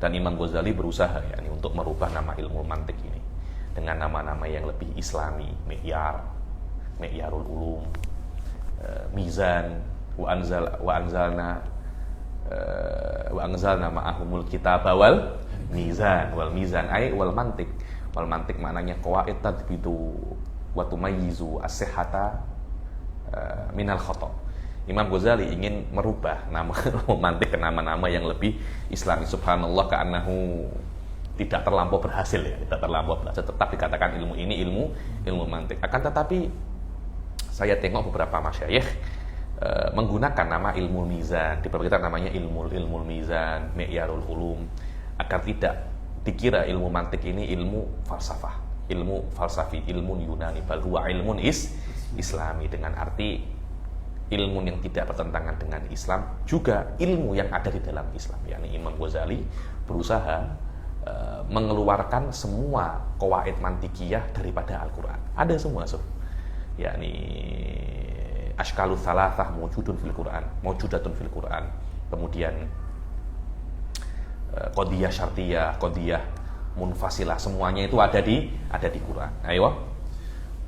Dan Imam Ghazali berusaha yakni untuk merubah nama ilmu mantik ini dengan nama-nama yang lebih islami, mi'yarul ulum, mizan, wa anzalna ma'ahumul kitab wal mizan ay wal mantik maknanya qawaid tadbitu wa tumayyizu as-sihhata minal khata. Imam Ghazali ingin merubah nama mantik ke nama-nama yang lebih islami. Subhanallah, ka'annahu tidak terlampau berhasil, tetap dikatakan ilmu ini ilmu mantik. Akan tetapi saya tengok beberapa masyayikh menggunakan nama ilmu mizan, di beberapa kitab namanya ilmu mizan, mi'yarul ulum, agar tidak dikira ilmu mantik ini ilmu falsafah, ilmu falsafi, ilmu Yunani, bal huwa ilmun islami, dengan arti ilmu yang tidak bertentangan dengan Islam, juga ilmu yang ada di dalam Islam. yakni Imam Ghazali berusaha mengeluarkan semua qawaid mantikiyah daripada Al-Quran. Ada semua, yakni ashkalu thalathah mawjudatun fil Quran. Kemudian qadiyah syartiyah, qadiyah munfasilah, semuanya itu ada di Quran. Ayo.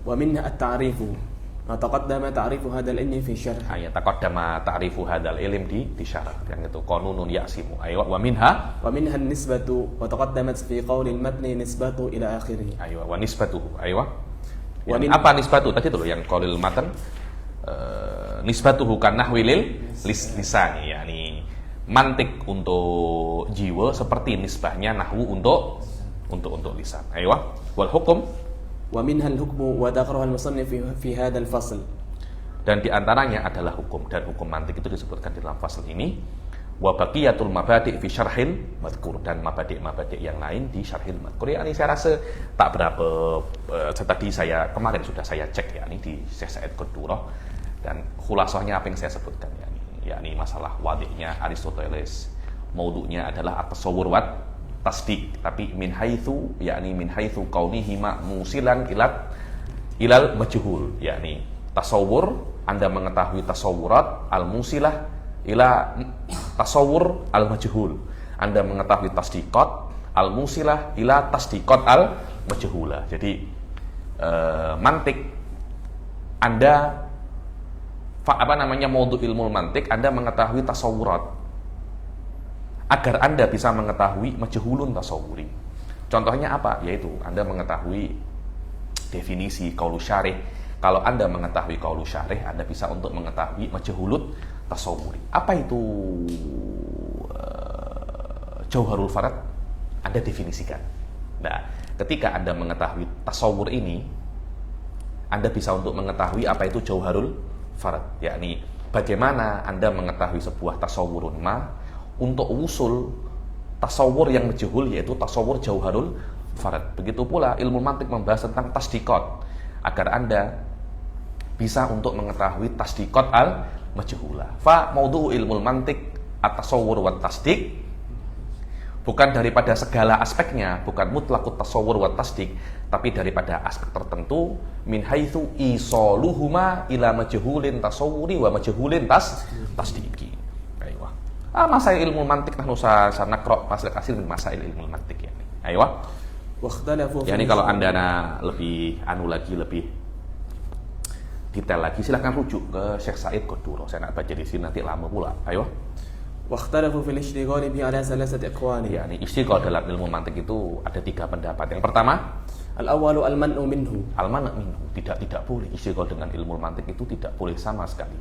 Wa minha at-ta'rifu. Ma taqaddama ta'rifu hadzal ilmi fi syarh. Taqaddama ta'rifu hadzal ilm di syarah. Yang itu qanunun ya'simu. Ayo. Wa minha an-nisbatu wa taqaddamat fi qawli al-matni nisbatu ila akhirih. Ayo, wa nisbatuhu. Ayo. Apa nisbatu? Tadi tuh yang qaulil matan nisbatuhu kan nahwilil lisani, yakni mantik untuk jiwa seperti nisbahnya nahwu untuk lisan. Ayo. Wal hukum wa minha al-hukmu wa dzakarahu al-musannif fi hadzal fasl. Dan di antaranya adalah hukum, dan hukum mantik itu disebutkan di dalam fasal ini. Wa baqiyatul mabadi' fi syarhil madhkur, dan mabadi' yang lain di syarhil madhkur. Ini saya rasa tak berapa tadi kemarin sudah saya cek yakni di Syekh Said Qudurah, dan khulasahnya apa yang saya sebutkan yakni masalah wadihnya Aristoteles, maudu'nya adalah at-tasawwur wa tasdiq, tapi min haitsu kaunihi musilan ilal majhul, yakni tasawwur, Anda mengetahui tasawurat al-musilah ila tasawwur al-majhul, Anda mengetahui tasdiqat al-musilah ila tasdiqat al-majhulah. Jadi mantik Anda maudhu ilmu mantik, Anda mengetahui tasawurat agar Anda bisa mengetahui majhulun tasawuri. Contohnya apa? Yaitu Anda mengetahui definisi qaulu syarih. Kalau Anda mengetahui qaulu syarih, Anda bisa untuk mengetahui majhulut tasawuri. Apa itu jauharul farad? Anda definisikan. Nah, ketika Anda mengetahui tasawur ini, Anda bisa untuk mengetahui apa itu jauharul farad, yakni bagaimana Anda mengetahui sebuah tasawurun untuk usul tasawur yang majhul, yaitu tasawur jauharul farad. Begitu pula ilmu mantik membahas tentang tasdiqat. agar Anda bisa untuk mengetahui tasdiqat al-majhulah. Fa maudhu ilmul mantiq at-tasawwur wa tasdiq, bukan daripada segala aspeknya, bukan mutlaqut tasawwur wa tasdiq, tapi daripada aspek tertentu, min haitsu isaluhuma ila majhulin tasawwuri wa majhulin tasdiqi. Ayo. Masail ilmu mantiq nahnu sanaqra masail kasir min masail ilmu mantiq ya. Ayo. Ya ini kalau Anda lebih lebih detail lagi silahkan rujuk ke Syekh Said Quduro. Saya nak baca di sini nanti lama pula. Ayo. واختلفوا في الاشتغال به على ثلاثة أقوال. Ya, ini istiqol dalam ilmu mantik itu ada 3 pendapat. Yang pertama, الأول المنع منه. al-man' minhu, tidak boleh istiqol dengan ilmu mantik itu, tidak boleh sama sekali.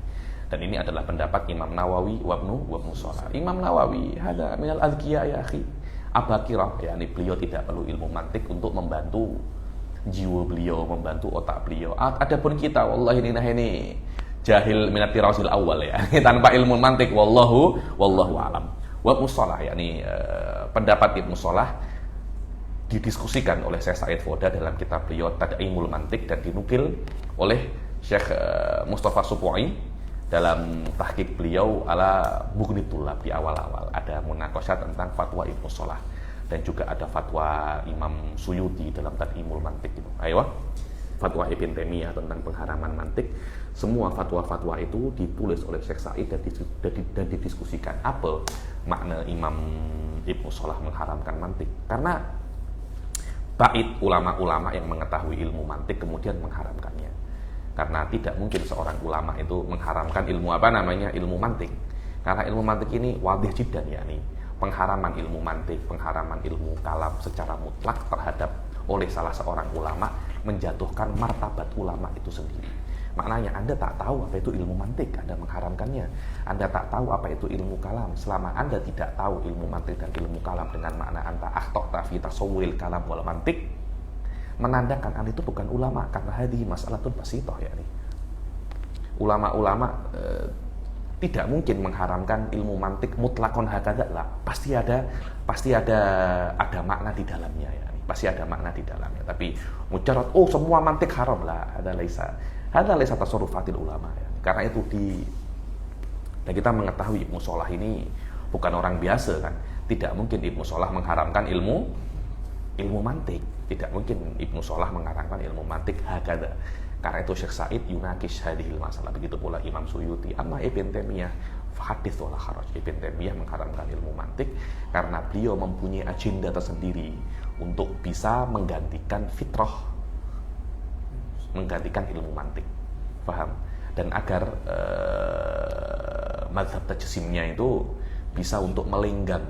Dan ini adalah pendapat Imam Nawawi wa Ibnu Shalah. Imam Nawawi hada minal azkiya ya akhi. Abakirah, yakni beliau tidak perlu ilmu mantik untuk membantu jiwa beliau, membantu otak beliau. Adapun kita, wallahi ini jahil minat tirasil awal ya, tanpa ilmu mantik, wallahu alam. Wa Ibnu Shalah, yakni pendapat Ibnu Shalah didiskusikan oleh Syekh Said Foda dalam kitab beliau Tad'imul Mantik dan dinukil oleh Syekh Mustafa Supu'i dalam tahqiq beliau ala Mughni Thullab di awal-awal. Ada munaqasyah tentang fatwa Ibnu Shalah dan juga ada fatwa Imam Suyuti dalam Tad'imul Mantik itu. Ayo, fatwa Ibn Taimiyah tentang pengharaman mantik. Semua fatwa-fatwa itu ditulis oleh Syekh Said dan didiskusikan apa makna Imam Ibnu Shalah mengharamkan mantik. Karena bait ulama-ulama yang mengetahui ilmu mantik kemudian mengharamkannya. Karena tidak mungkin seorang ulama itu mengharamkan ilmu ilmu mantik. Karena ilmu mantik ini wadih jiddan, yakni pengharaman ilmu mantik, pengharaman ilmu kalam secara mutlak terhadap oleh salah seorang ulama menjatuhkan martabat ulama itu sendiri. Maknanya Anda tak tahu apa itu ilmu mantik, Anda mengharamkannya. Anda tak tahu apa itu ilmu kalam. Selama Anda tidak tahu ilmu mantik dan ilmu kalam dengan makna Anda akhta'ta fi tasawwuril kalam wal mantik, menandakan Anda itu bukan ulama, karena hadhihi mas'alatun basithah, yakni ulama-ulama tidak mungkin mengharamkan ilmu mantik mutlakon hakadha lah. Pasti ada makna di dalamnya, yakni pasti ada makna di dalamnya. Tapi mujarrad semua mantik haram lah, ada laisa tasarrufatil ulama ya. Karena itu dan kita mengetahui Ibnu Shalah ini bukan orang biasa kan. Tidak mungkin Ibnu Shalah mengharamkan ilmu mantik. Tidak mungkin Ibnu Shalah mengharamkan ilmu mantik hakadha. Karena itu Syekh Said yunakish hadhil masalah. Begitu pula Imam Suyuti. Amma Ibn Taimiyah fahadits wala haraj. Ibn Taimiyah mengharamkan ilmu mantik karena beliau mempunyai agenda tersendiri untuk bisa menggantikan fitrah, menggantikan ilmu mantik. Paham? Dan agar mazhab tajsimnya itu bisa untuk melenggang,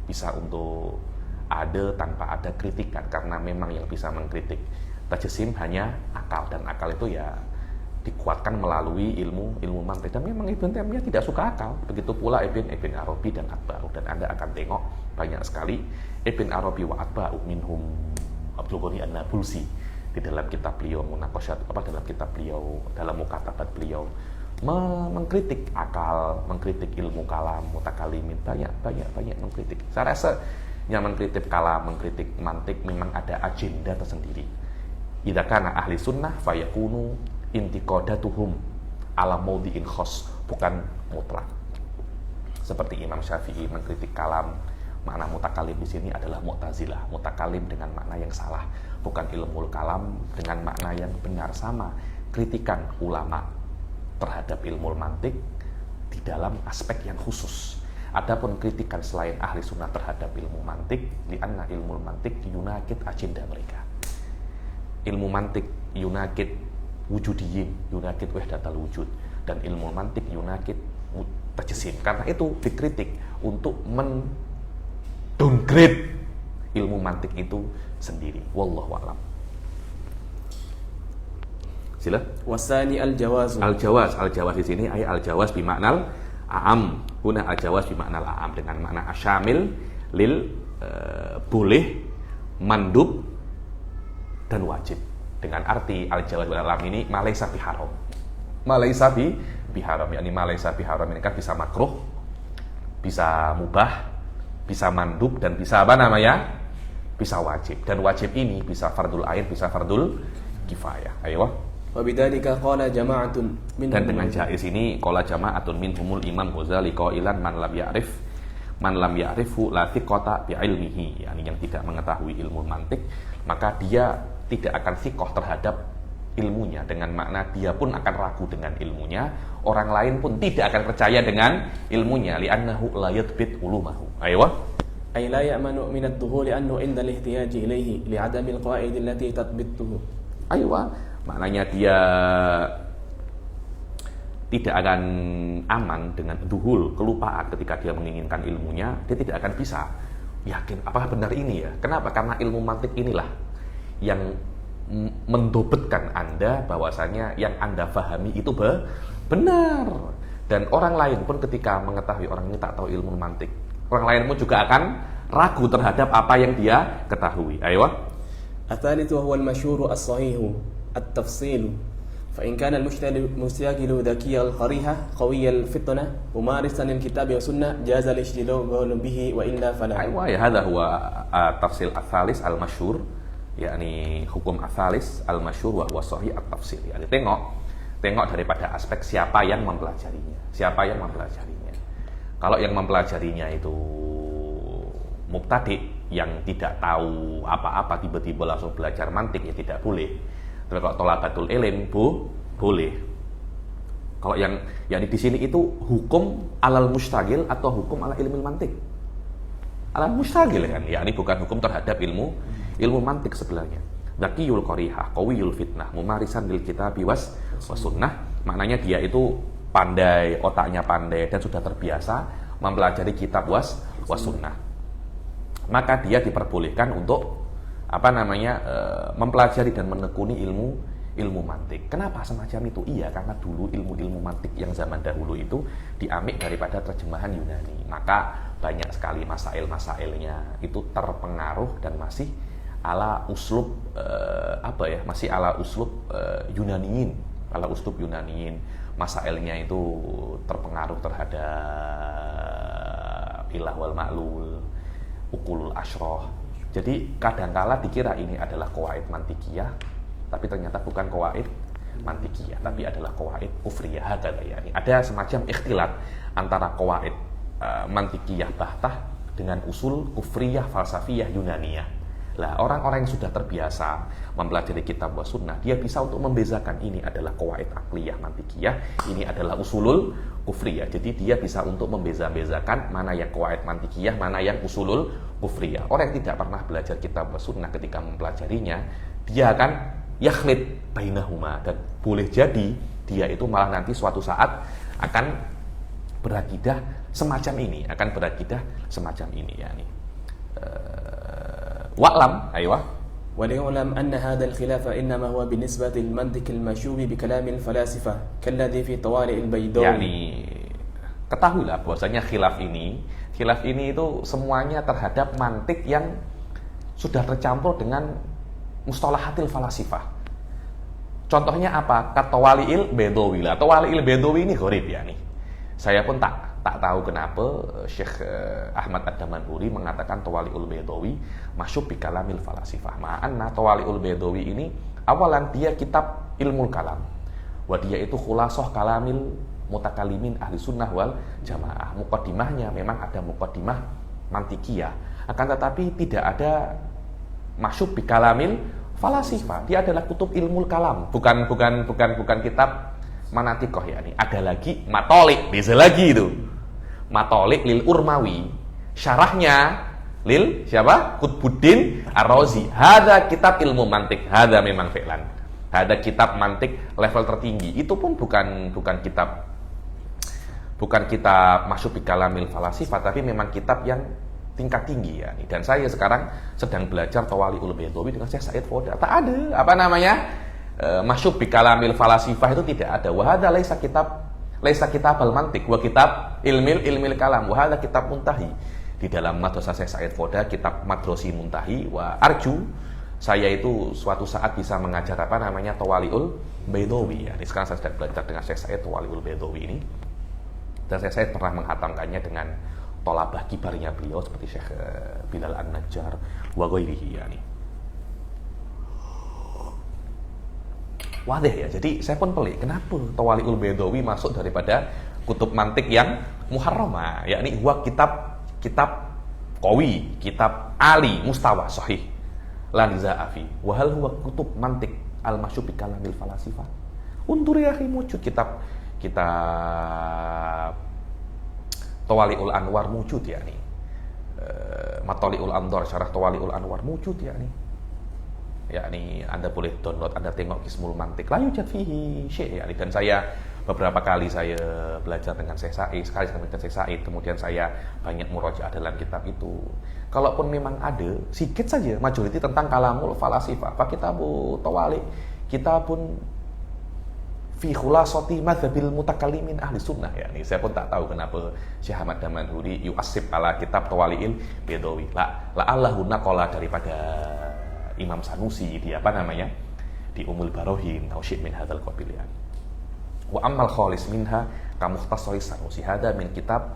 bisa untuk ada tanpa ada kritikan, karena memang yang bisa mengkritik tajsim hanya akal, dan akal itu ya dikuatkan melalui ilmu mantik. Dan memang Ibn Taimiyah tidak suka akal, begitu pula Ibn Arabi dan Atba'u. Dan Anda akan tengok banyak sekali Ibn Arabi wa Atba'u minhum Abdul Ghani An-Nabulsi di dalam kitab beliau munaqasyat, dalam kitab beliau, dalam mukatabat beliau mengkritik akal, mengkritik ilmu kalam, mutakalimin, banyak mengkritik. Saya rasa yang mengkritik kalam, mengkritik mantik memang ada agenda tersendiri. Idza kana ahli sunnah fayakunu intiqadatuhum ala maudhi'in khas, bukan mutlak. Seperti Imam Syafi'i mengkritik kalam, makna mutakalim di sini adalah mu'tazilah, mutakalim dengan makna yang salah, bukan ilmu kalam dengan makna yang benar. Sama kritikan ulama terhadap ilmu mantik di dalam aspek yang khusus. Adapun kritikan selain ahli sunnah terhadap ilmu mantik, lianna ilmu mantik yunakid agenda mereka. Ilmu mantik yunakid wujudiyin, yunakid wahdatal wujud, dan ilmu mantik yunakid tajsim. Karena itu dikritik untuk downgrade ilmu mantik itu sendiri. Wallahu a'lam. Sila. Wasani al-jawaz. Al-jawaz di sini ayat al-jawaz bimaknal a'am. Huna al-jawaz bimaknal a'am, dengan makna asyamil lil boleh, mandub dan wajib. Dengan arti al-jawaz bimaknal a'am ini malaisa biharam. Malaisa biharam, yakni malaisa biharam ini kan bisa makruh, bisa mubah, bisa mandub, dan bisa bisa wajib. Dan wajib ini bisa fardul ain, bisa fardul kifayah. Ayo. وبذلك قال جماعة منهم. Dan dengan jaiz ini qala jama'atun minhumul Imam Ghazali qailan man lam ya'rifu la thiqata bi ilmihi, yakni yang tidak mengetahui ilmu mantik maka dia tidak akan thiqah terhadap ilmunya, dengan makna dia pun akan ragu dengan ilmunya, orang lain pun tidak akan percaya dengan ilmunya, li'annahu la yathbit ulumahu. Ayo. أي لا يأمن من الدخول أنه عند الاحتياج إليه لعدم القواعد التي تثبته. Ayo. Maknanya dia tidak akan aman dengan duhul, kelupaan ketika dia menginginkan ilmunya, dia tidak akan bisa yakin apakah benar ini ya. Kenapa? Karena ilmu mantik inilah yang mendobetkan Anda bahwasanya yang Anda fahami itu benar. Dan orang lain pun ketika mengetahui orang ini tak tahu ilmu mantik, orang lain pun juga akan ragu terhadap apa yang dia ketahui. Ayo. الثالث وهو المشهور الصحيح التفصيل، فإن كان المستعجل ذكي القريحة قوي الفطنة ممارسا للكتاب والسنة جاز الاشتغال به وإلا فلا. أيوة ya, هذا هو التفصيل الثالث المشهور، yakni hukum athalis al-masyhur wa huwa sahih at-tafsil. Yani tengok daripada aspek siapa yang mempelajarinya. Kalau yang mempelajarinya itu mubtadi yang tidak tahu apa-apa tiba-tiba langsung belajar mantik ya tidak boleh. Tapi kalau thalabatul ilm boleh. Kalau yang di sini itu hukum alal mustagil atau hukum ala ilmu mantik. Alal mustagil kan, yakni bukan hukum terhadap ilmu mantik sebelahnya. Dzakiyul qarihah, qawiyul fitnah, mumarisan lil kitabi was sunnah. Maknanya dia itu pandai, otaknya pandai dan sudah terbiasa mempelajari kitab was sunnah. Maka dia diperbolehkan untuk mempelajari dan menekuni ilmu mantik. Kenapa semacam itu? Iya, karena dulu ilmu mantik yang zaman dahulu itu diambil daripada terjemahan Yunani. Maka banyak sekali masail-masailnya itu terpengaruh dan masih ala uslub masih ala uslub Yunaniyin, masailnya itu terpengaruh terhadap ilah wal ma'lul, ukulul asyroh. Jadi kadangkala dikira ini adalah qawaid mantikiyah, tapi ternyata bukan qawaid mantikiyah, tapi adalah qawaid kufriyah. Ada semacam ikhtilat antara qawaid mantikiyah bahtah dengan usul kufriyah falsafiyah Yunaniyah. Lah, orang-orang yang sudah terbiasa mempelajari kitab wa sunnah, dia bisa untuk membezakan ini adalah qawaid akliyah mantikiyah, ini adalah usulul kufriyah. Jadi dia bisa untuk membeza-bezakan mana yang qawaid mantikiyah, mana yang usulul kufriyah. Orang yang tidak pernah belajar kitab wa sunnah ketika mempelajarinya, dia akan yakhlid bainahuma, dan boleh jadi dia itu malah nanti suatu saat akan berakidah semacam ini, yakni wa'lam, ayo. وليعلم أن هذا الخلاف إنما هو بالنسبة للمنطق المشوب بكلام الفلاسفة كالذي في طوالع البيضاوي. Yani ketahuilah bahwasanya khilaf ini itu semuanya terhadap mantik yang sudah tercampur dengan mustalahatil falasifah. Contohnya apa? Katawali'il Bedawi lah. Tawali'il Bedawi ini gharib ya nih. Saya pun tak tahu kenapa Syekh Ahmad Ad-Damanhuri mengatakan Tawali'ul Bedawi masyhur bi kalamil falasifah. Ma'anna Tawali'ul Bedawi ini awalan dia kitab ilmu kalam. Wa dia itu khulasah kalamil mutakalimin ahli sunnah wal jamaah. Muqaddimahnya memang ada muqaddimah mantikiyah, akan tetapi tidak ada masyhur bi kalamil falasifah. Dia adalah kutub ilmu kalam, bukan kitab manatikoh ya nih. Ada lagi Matolik, beza lagi itu. Matolik lil Urmawi, syarahnya lil siapa? Qutbuddin Ar-Razi. Hada kitab ilmu mantik, hada memang fi'lan. Hada kitab mantik level tertinggi. Itu pun bukan kitab masyhur bi kalamil falasifah, tapi memang kitab yang tingkat tinggi ya nih. Dan saya sekarang sedang belajar Tawali'ul Bedawi dengan Syekh Said Foda. Tak ada masyhur bi kalamil falasifah itu tidak ada. Wa hadza laisa kitab al-mantiq wa kitab ilmil kalam. Wa hadza kitab muntahi. Di dalam madrasah Syekh Said Foda kitab Madrasi Muntahi, wa arju saya itu suatu saat bisa mengajar Tawali'ul Bedawi ya. Ini sekarang saya sedang belajar dengan Syekh Said Tawali'ul Bedawi ini. Dan Syekh Said pernah menghatamkannya dengan tolabah kibarnya beliau seperti Syekh Bilal An-Najjar wa ghairihi ya nih. Wadih ya. Jadi saya pun pelik, kenapa Tawali'ul Baydawi masuk daripada kutub mantik yang muharramah, yakni huwa kitab qawi, kitab ali mustawa sahih la nizaa fi wa hal huwa kutub mantik al masyhur bi kalamil falasifah. Undur ya akhi, wujud kitab Tawali'ul Anwar wujud yakni Matali'ul Andor syarah Tawali'ul Anwar wujud yakni Anda boleh download, Anda tengok Qismul Mantik la yujad fihi syai' yakni. Dan saya beberapa kali saya belajar dengan Syekh Said, sekali dengan Syekh Said, kemudian saya banyak murojaah dalam kitab itu. Kalaupun memang ada sedikit saja majority tentang kalamul falasifah, fa kitabu Tawali' kitabun fi khulasati madzhabil mutakallimin ahli sunnah yakni. Saya pun tak tahu kenapa Syekh Ahmad Damanhuri yu'assib ala kitab Tawali'il Baydawi. La'allahu naqala daripada Imam Sanusi di di Umul Barohin atau syai' min hadzal qabil yani. Wa ammal khalis minha ka mukhtasaris Sanusi hada min kitab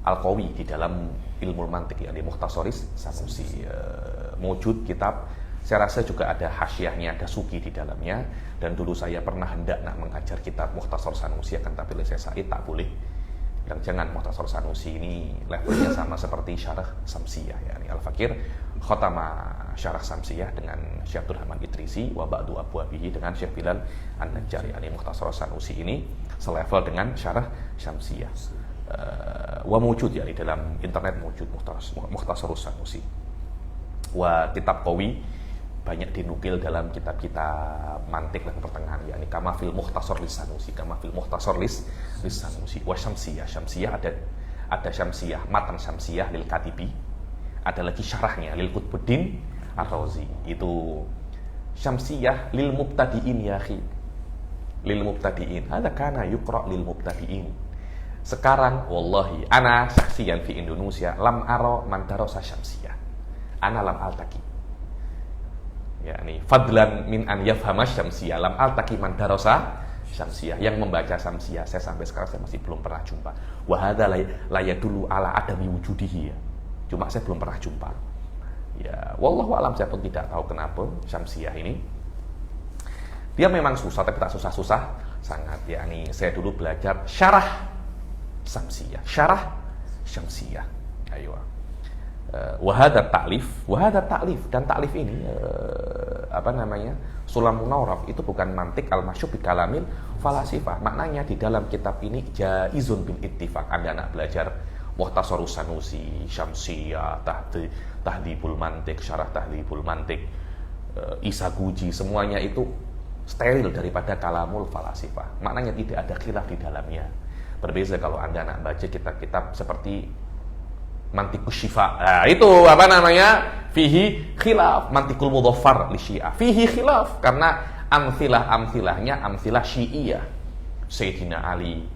Al-Qawi di dalam ilmu mantik yakni mukhtasaris Sanusi. Mewujud kitab, saya rasa juga ada hasyiahnya, ada suki di dalamnya. Dan dulu saya pernah hendak nak mengajar kitab Mukhtasar Sanusi, akan tapi oleh Syekh Said tak boleh. Yang jangan Mukhtasar Sanusi ini levelnya sama seperti Syarah Samsiyah yakni Al-Fakir khatama Syarah Samsiyah dengan Syekh Abdul Rahman Idrisi wa ba'du abwabihi dengan Syekh Bilal An-Najjar yakni Mukhtasar Sanusi ini selevel dengan Syarah Samsiyah. Wa mewujud yakni dalam internet mewujud Mukhtasar Sanusi. Wa kitab qawi banyak dinukil dalam kitab-kitab mantik dan pertengahan yakni kama fil mukhtasar lis Sanusi, kama fil mukhtasar lis Sanusi. Wa Syamsiyah ada Syamsiyah, matan Syamsiyah lil Katibi, ada lagi syarahnya lil Qutbuddin Ar-Razi. Itu Syamsiyah lil mubtadiin ya akhi, lil mubtadiin. Hadza kana yuqra lil mubtadiin. Sekarang wallahi ana syakhsiyan fi Indonesia lam ara man darasa Syamsiyah, ana lam altaki yakni fadlan min an yafhama Syamsiyah lam altaki man darasa Syamsiyah. Yang membaca Syamsiyah saya sampai sekarang saya masih belum pernah jumpa. Wa hadza la yadullu ala adami wujudihi ya. Cuma saya belum pernah jumpa. Ya, wallahu alam, saya pun tidak tahu kenapa Syamsiyah ini. Dia memang susah tapi tak susah-susah sangat yakni. Saya dulu belajar syarah Syamsiyah, syarah Syamsiyah. Ayo. Wahada taklif dan taklif ini Sulamun Nawraf itu bukan mantik al-masyhur bi kalamil falasifah. Maknanya di dalam kitab ini jaizun bil ittifaq. Anda nak belajar Mukhtasarus Sanusi, Syamsiyah, Tahdhibul Mantik, Syarah Tahdhibul Mantik, Isaguji, semuanya itu steril daripada kalamul falasifah. Maknanya tidak ada khilaf di dalamnya. Berbeza kalau Anda nak baca kitab-kitab seperti Mantikus Syifa. Nah, itu fihi khilaf. Mantikul Mudhaffar li Syiah. Fihi khilaf karena amthilahnya amthilah Syi'iyah. Sayyidina Ali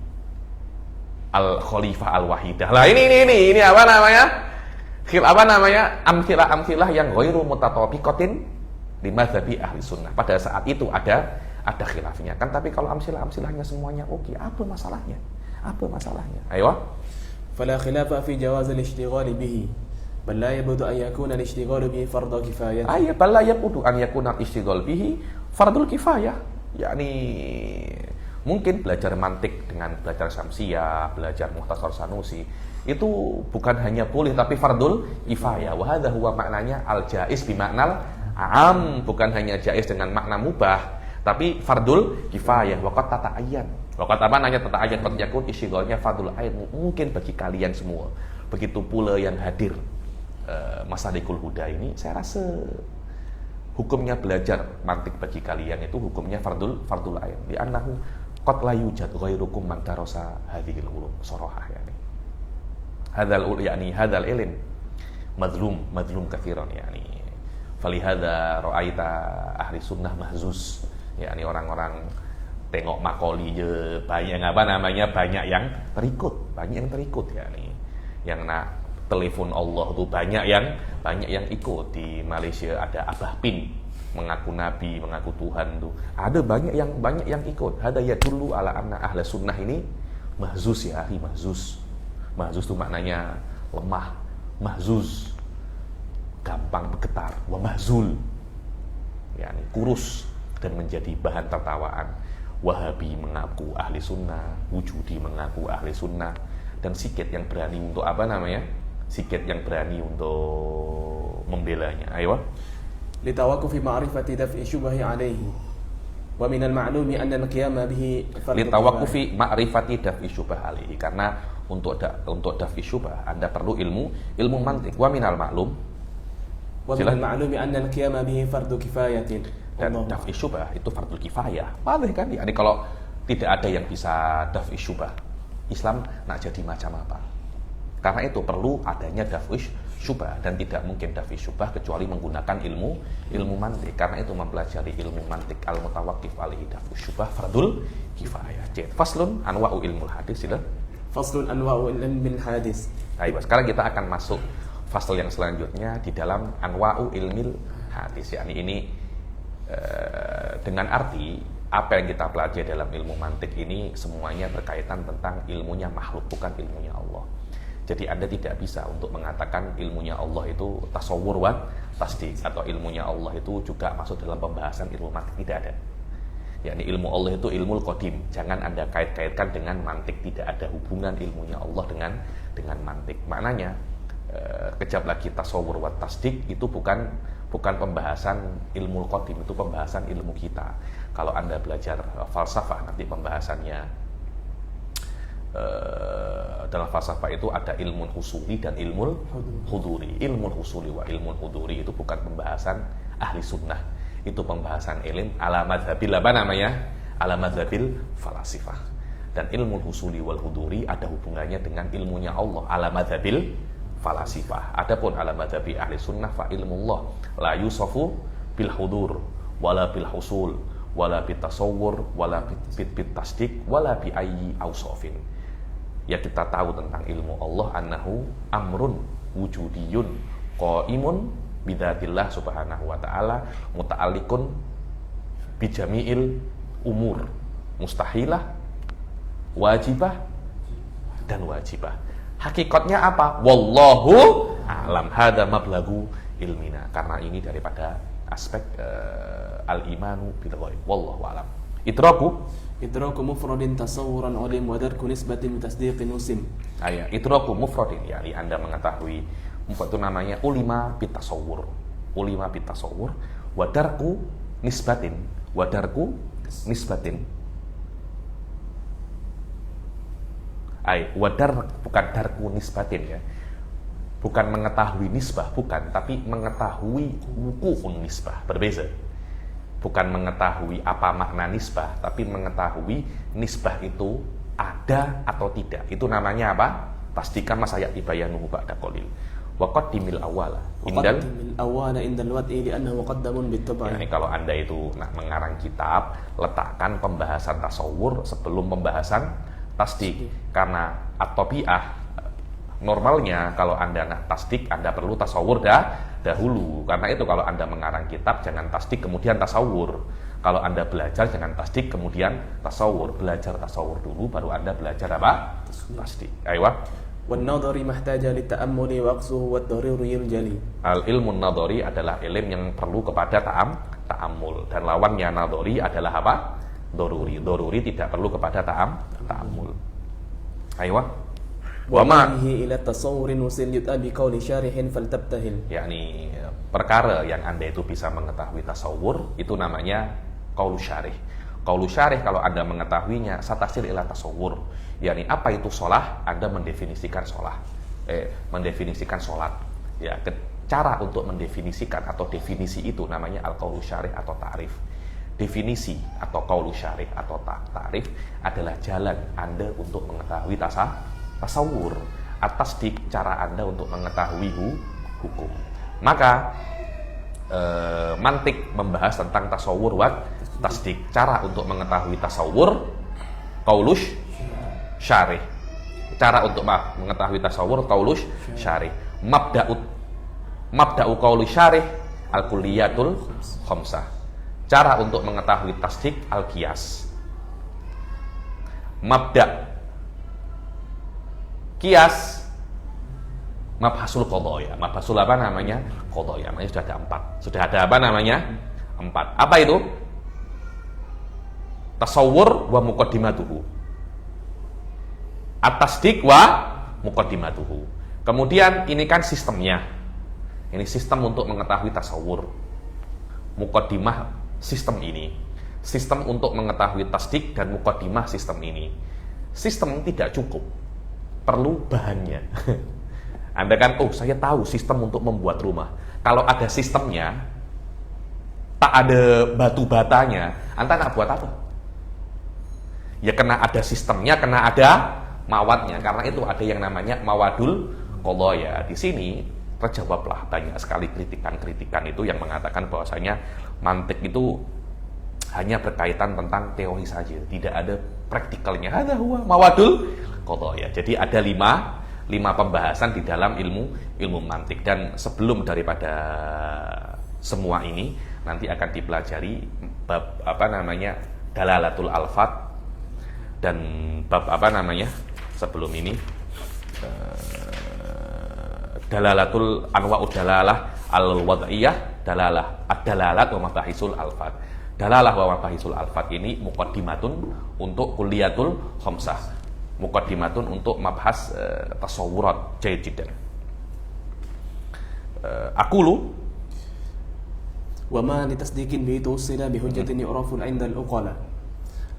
Al-Khalifah Al-Wahidah. Lah ini amthilah yang ghairu mutatabiqatin di madzhabi ahli sunnah. Pada saat itu ada khilafnya kan, tapi kalau amthilahnya semuanya oke, apa masalahnya? Ayo. فلا خلاف في جواز الاشتغال به بل لا يبعد أن يكون الاشتغال به فرض كفاية. بل لا يبعد أن يكون الاشتغال به فرض الكفاية. Yani mungkin belajar mantik dengan belajar Syamsiyah, belajar Mukhtasar Sanusi itu bukan hanya boleh tapi fardul kifayah. Wa hadza huwa maknanya al-jaiz bi maknal am, bukan hanya jaiz dengan makna mubah tapi fardul kifayah. Waqat tata'ayyan. Waqat tata'ayyan qad yakun isyighalnya fardul ain, mungkin bagi kalian semua. Begitu pula yang hadir Masalikul Huda ini, saya rasa hukumnya belajar mantik bagi kalian itu hukumnya fardul ain. Li annahu qad la yujad ghairukum man darasa hadhil ulum sarahah yani. Hadzal ilm madlum katsiran yani. Falihadza ra'aita ahli sunnah mahzus. Yani orang-orang tengok makoli je banyak banyak yang terikut yakni. Yang nak telepon Allah tu banyak yang ikut. Di Malaysia ada Abah Pin mengaku nabi, mengaku Tuhan tu. Ada banyak yang ikut. Hada ya dulu ala anna ahli sunnah ini mahzus ya, mahzus. Mahzus tu maknanya lemah, mahzuz gampang bergetar, wa mahzul yakni kurus. dan menjadi bahan tertawaan. Wahabi mengaku ahli sunnah, Wujudi mengaku ahli sunnah, dan sikit yang berani untuk apa namanya? Sikit yang berani untuk membelanya. Ayo. لتوقف معرفة دفع الشبه عليه ومن المعلوم أن القيام به فرض Litawaqqufi ma'rifati daf'i syubah alaihi, karena untuk daf'i syubah Anda perlu ilmu mantik. Wa minal ma'lum, ومن المعلوم أن القيام به فرض كفاية. dan daf'i syubah itu fardul kifayah. Boleh kan? Yani kalau tidak ada yang bisa daf'i syubah, Islam nak jadi macam apa? Karena itu perlu adanya daf'i syubah, dan tidak mungkin daf'i syubah kecuali menggunakan ilmu mantik. Karena itu mempelajari ilmu mantik al-mutawaqqif alaihi daf'i syubah fardul kifayah. Faslun anwa'u ilmul hadis. Sila. فصل أنواع العلم الحادث. Baik, sekarang kita akan masuk fasal yang selanjutnya di dalam anwa'u ilmil hadis. Yani ini dengan arti apa yang kita pelajari dalam ilmu mantik ini semuanya berkaitan tentang ilmunya makhluk, bukan ilmunya Allah. Jadi Anda tidak bisa untuk mengatakan ilmunya Allah itu tasawwur wa tasdik, atau ilmunya Allah itu juga masuk dalam pembahasan ilmu mantik. Tidak ada. Yani ilmu Allah itu ilmu qadim. Jangan Anda kait-kaitkan dengan mantik. Tidak ada hubungan ilmunya Allah dengan mantik. Maknanya kejap lagi tasawwur wa tasdik itu bukan pembahasan ilmu qadim, itu pembahasan ilmu kita. Kalau Anda belajar falsafah, nanti pembahasannya dalam falsafah itu ada ilmu husuli dan ilmu huduri. Ilmu husuli wa ilmu huduri itu bukan pembahasan ahli sunnah, itu pembahasan ilmu ala madzhabil apa namanya? Ala madzhabil falasifah. Dan ilmu husuli wal huduri ada hubungannya dengan ilmunya Allah ala madzhabil falasifah. Adapun ala madzhabi ahli sunnah fa ilmullah la yusafu bil hudur wala bil husul wala bit tasawwur wala bit tasdik wala bi ayyi ausafin. Ya, kita tahu tentang ilmu Allah annahu amrun wujudiyun qaimun bidzatillah subhanahu wa ta'ala muta'alliqun bijami'il umur mustahilah wajibah dan wajibah. Hakikatnya apa? Wallahu a'lam. Hada mablagu ilmina. Karena ini daripada aspek al-imanu bil ghaib. Wallahu a'lam. إدراك مفرد تصورا علم ودرك نسبة بتصديق وسم. Idraku mufradin, yakni Anda mengetahui mufrad itu namanya ulima bitasawwur. Ulima bitasawwur wa darku nisbatin. Wadar bukan darku nisbatin ya. Bukan mengetahui nisbah, bukan, tapi mengetahui wuqu'un nisbah, berbeza. Bukan mengetahui apa makna nisbah, tapi mengetahui nisbah itu ada atau tidak. Itu namanya apa? Pastikan mas ayat ibayanuhu ba'da qalil. Wa qaddimil awwala indal wad'i li'annahu muqaddamun bit-tab'i. Yani kalau Anda itu nak mengarang kitab, letakkan pembahasan tasawur sebelum pembahasan tasdik. Karena at-tabi'ah normalnya kalau Anda nak tasdik, Anda perlu tasawur dahulu. Karena itu kalau Anda mengarang kitab jangan tasdik kemudian tasawur. Kalau Anda belajar jangan tasdik kemudian tasawur. Belajar tasawur dulu baru Anda belajar apa? Tasdik. Ayo. Wan nadhari mahtaja lita'ammuli wa aqsuhu wa ad-daruri yunjali. Al ilmu nadhari adalah ilmu yang perlu kepada ta'ammul, dan lawannya nadhari adalah apa? Doruri. Doruri tidak perlu kepada ta'ammul. Ayo. Wa ma'hi ila tasawurin usil yutabi qawli syarihin faltabtahil. Yakni perkara yang Anda itu bisa mengetahui tasawur itu namanya qaulu syarih. Qaulu syarih kalau Anda mengetahuinya satasil ila tasawur. Yakni apa itu shalah? Anda mendefinisikan shalah. Mendefinisikan salat. Ya, cara untuk mendefinisikan atau definisi itu namanya al-qaulu syarih atau ta'rif. Definisi atau qaulu syarih atau ta'rif adalah jalan Anda untuk mengetahui tasawur, atas di cara Anda untuk mengetahui hukum. Maka mantik membahas tentang tasawur wa tasdik. Cara untuk mengetahui tasawur qaulus syarih. Cara untuk mengetahui tasawur qaulus syarih. Mabda'u qaulus syarih al-kulliyatul khamsah. Cara untuk mengetahui tasdik al-qiyas. Mabda' kias mabhasul qadaya. Mabhasul apa namanya? Qadaya. Namanya sudah ada 4. Sudah ada apa namanya? 4. Apa itu? Tasawwur wa muqaddimatuhu. At-tasdiq wa muqaddimatuhu. Kemudian ini kan sistemnya. Ini sistem untuk mengetahui tasawwur. Muqaddimah sistem ini. Sistem untuk mengetahui tasdik dan muqaddimah sistem ini. Sistem tidak cukup. Perlu bahannya. Anda kan, saya tahu sistem untuk membuat rumah. Kalau ada sistemnya, tak ada batu batanya, Anda nak buat apa? Ya kena ada sistemnya, kena ada mawadnya. Karena itu ada yang namanya mawadul qadaya. Di sini terjawablah banyak sekali kritikan-kritikan itu yang mengatakan bahwasanya mantik itu hanya berkaitan tentang teori saja, tidak ada praktikalnya. Hadza huwa mawadul qadaya. Jadi ada lima pembahasan di dalam ilmu mantik, dan sebelum daripada semua ini nanti akan dipelajari bab dalalatul alfat, dan bab sebelum ini dalalatul anwa'ud dalalah al-wad'iyah, dalalah ad-dalalat wa mabahisul alfat. Dalalah wa mabahisul alfat ini muqaddimatun untuk kuliatul khamsah, muqaddimatun untuk mabhas tasawurat jayyid jiddan. Aqulu wa ma litasdiqin bi tuwsila bi hujjatin yu'rafun 'inda al-uqala.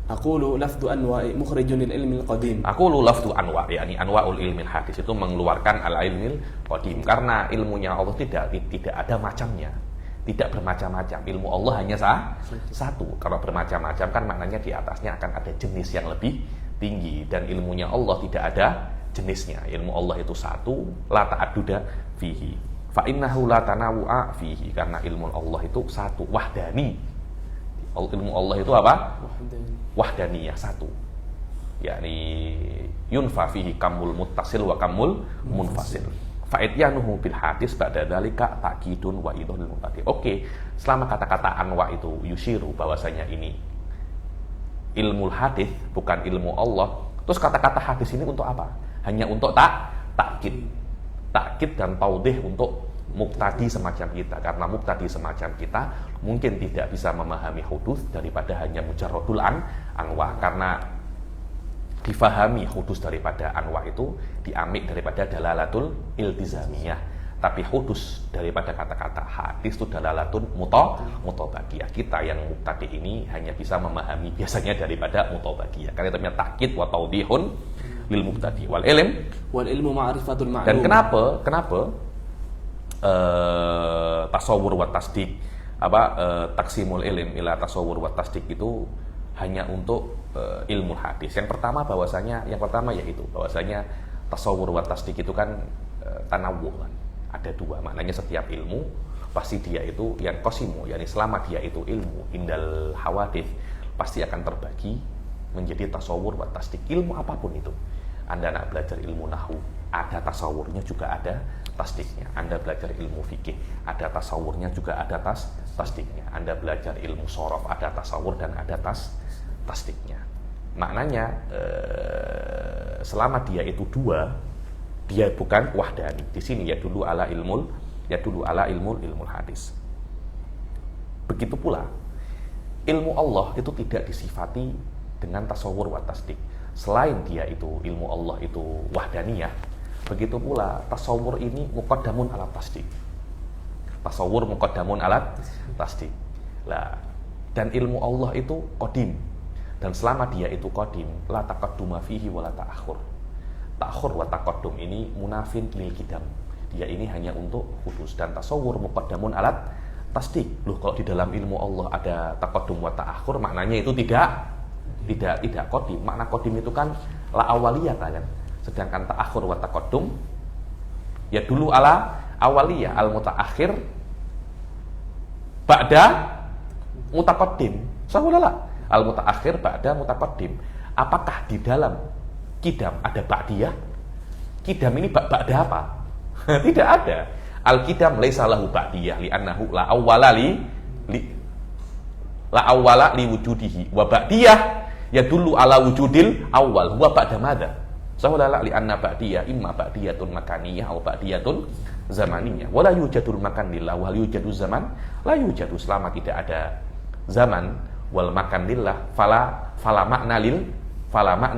Aqulu lafdu anwa'i mukhrijun al-ilmi al-qadim. Aqulu lafdu anwa', yakni anwa'ul ilmi hadis itu mengeluarkan al-ilmil qadim, karena ilmunya Allah tidak ada macamnya, tidak bermacam-macam. Ilmu Allah hanya satu. Kalau bermacam-macam kan maknanya di atasnya akan ada jenis yang lebih tinggi, dan ilmunya Allah tidak ada jenisnya. Ilmu Allah itu satu, la ta'adduda fihi. Fa innahu la tanawu'a fihi, karena ilmu Allah itu satu, wahdani. Ilmu Allah itu apa? Wahdaniyah, satu. Yakni yunfa fihi kamul muttasil wa kamul munfasil. Fa'idyanuhu bil hadis ba'da dzalika ta'kidun wa idhul mubtadi. Oke, selama kata-kata anwa itu yushiru bahwasanya ini ilmu hadis bukan ilmu Allah, terus kata-kata hadis ini untuk apa? Hanya untuk takkid dan taudih untuk muqtadi semacam kita, karena muqtadi semacam kita mungkin tidak bisa memahami hudus daripada hanya mujarradul anwa, karena difahami hudus daripada anwa itu diambil daripada dalalatul iltizamiyah, tapi hudus daripada kata-kata hadis itu dalalatun mutabaqiyah. Kita yang muqtadi ini hanya bisa memahami biasanya daripada mutabaqiyah, karena itu namanya takkid wa taudihun lil muqtadi wal ilmu ma'rifatul ma'lum. Dan kenapa tasawwur wa tasdik taksimul ilm ila tasawwur wa tasdik itu hanya untuk ilmu hadis. Yang pertama yaitu bahwasanya tasawwur wa tasdik itu kan tanawwu, kan ada dua, maknanya setiap ilmu pasti dia itu yang qasimu, yakni selama dia itu ilmu indal hawadits pasti akan terbagi menjadi tasawwur wa tasdik. Ilmu apapun itu, Anda nak belajar ilmu nahwu, ada tasawurnya juga ada tasdiknya. Anda belajar ilmu fikih, ada tasawurnya juga ada tasdiknya. Anda belajar ilmu sorof, ada tasawur dan ada tasdiknya. Maknanya selama dia itu dua, dia bukan wahdani. Di sini ya dulu ala ilmul hadis. Begitu pula ilmu Allah itu tidak disifati dengan tasawur wa tasdik. Selain dia itu ilmu Allah itu wahdaniyah, begitu pula tasawur ini muqaddamun ala tasdik. Tasawur muqaddamun ala tasdik. Lah, dan ilmu Allah itu qadim. Dan selama dia itu qadim, la taqadduma fihi wa la ta'akhur. Ta'akhur wa taqaddum ini munafin lil qidam. Dia ini hanya untuk khusus, dan tasawur muqaddamun ala tasdik. Loh, kalau di dalam ilmu Allah ada taqaddum wa ta'akhur, maknanya itu tidak qadim. Makna qadim itu kan la awaliyah kan. Sedangkan ta'akhur wa taqaddum ya dulu ala awaliyah, al mutaakhir ba'da mutaqaddim. Sahulala. Al mutaakhir ba'da mutaqaddim. Apakah di dalam qidam ada ba'diyah? Qidam ini ba'da apa? Tidak ada. Al qidam laisa lahu ba'diyah li'annahu la awwala li wujudihi wa ba'diyah ya dulu ala wujudil awal huwa ba'da madza. Sahulala li'anna ba'diyah imma ba'diyatun makaniyah atau ba'diyatun zamaniyah. Wala yujadul makan lillah wa yujadu zaman la yujadu. Selama tidak ada zaman, wal makan lillah fala makna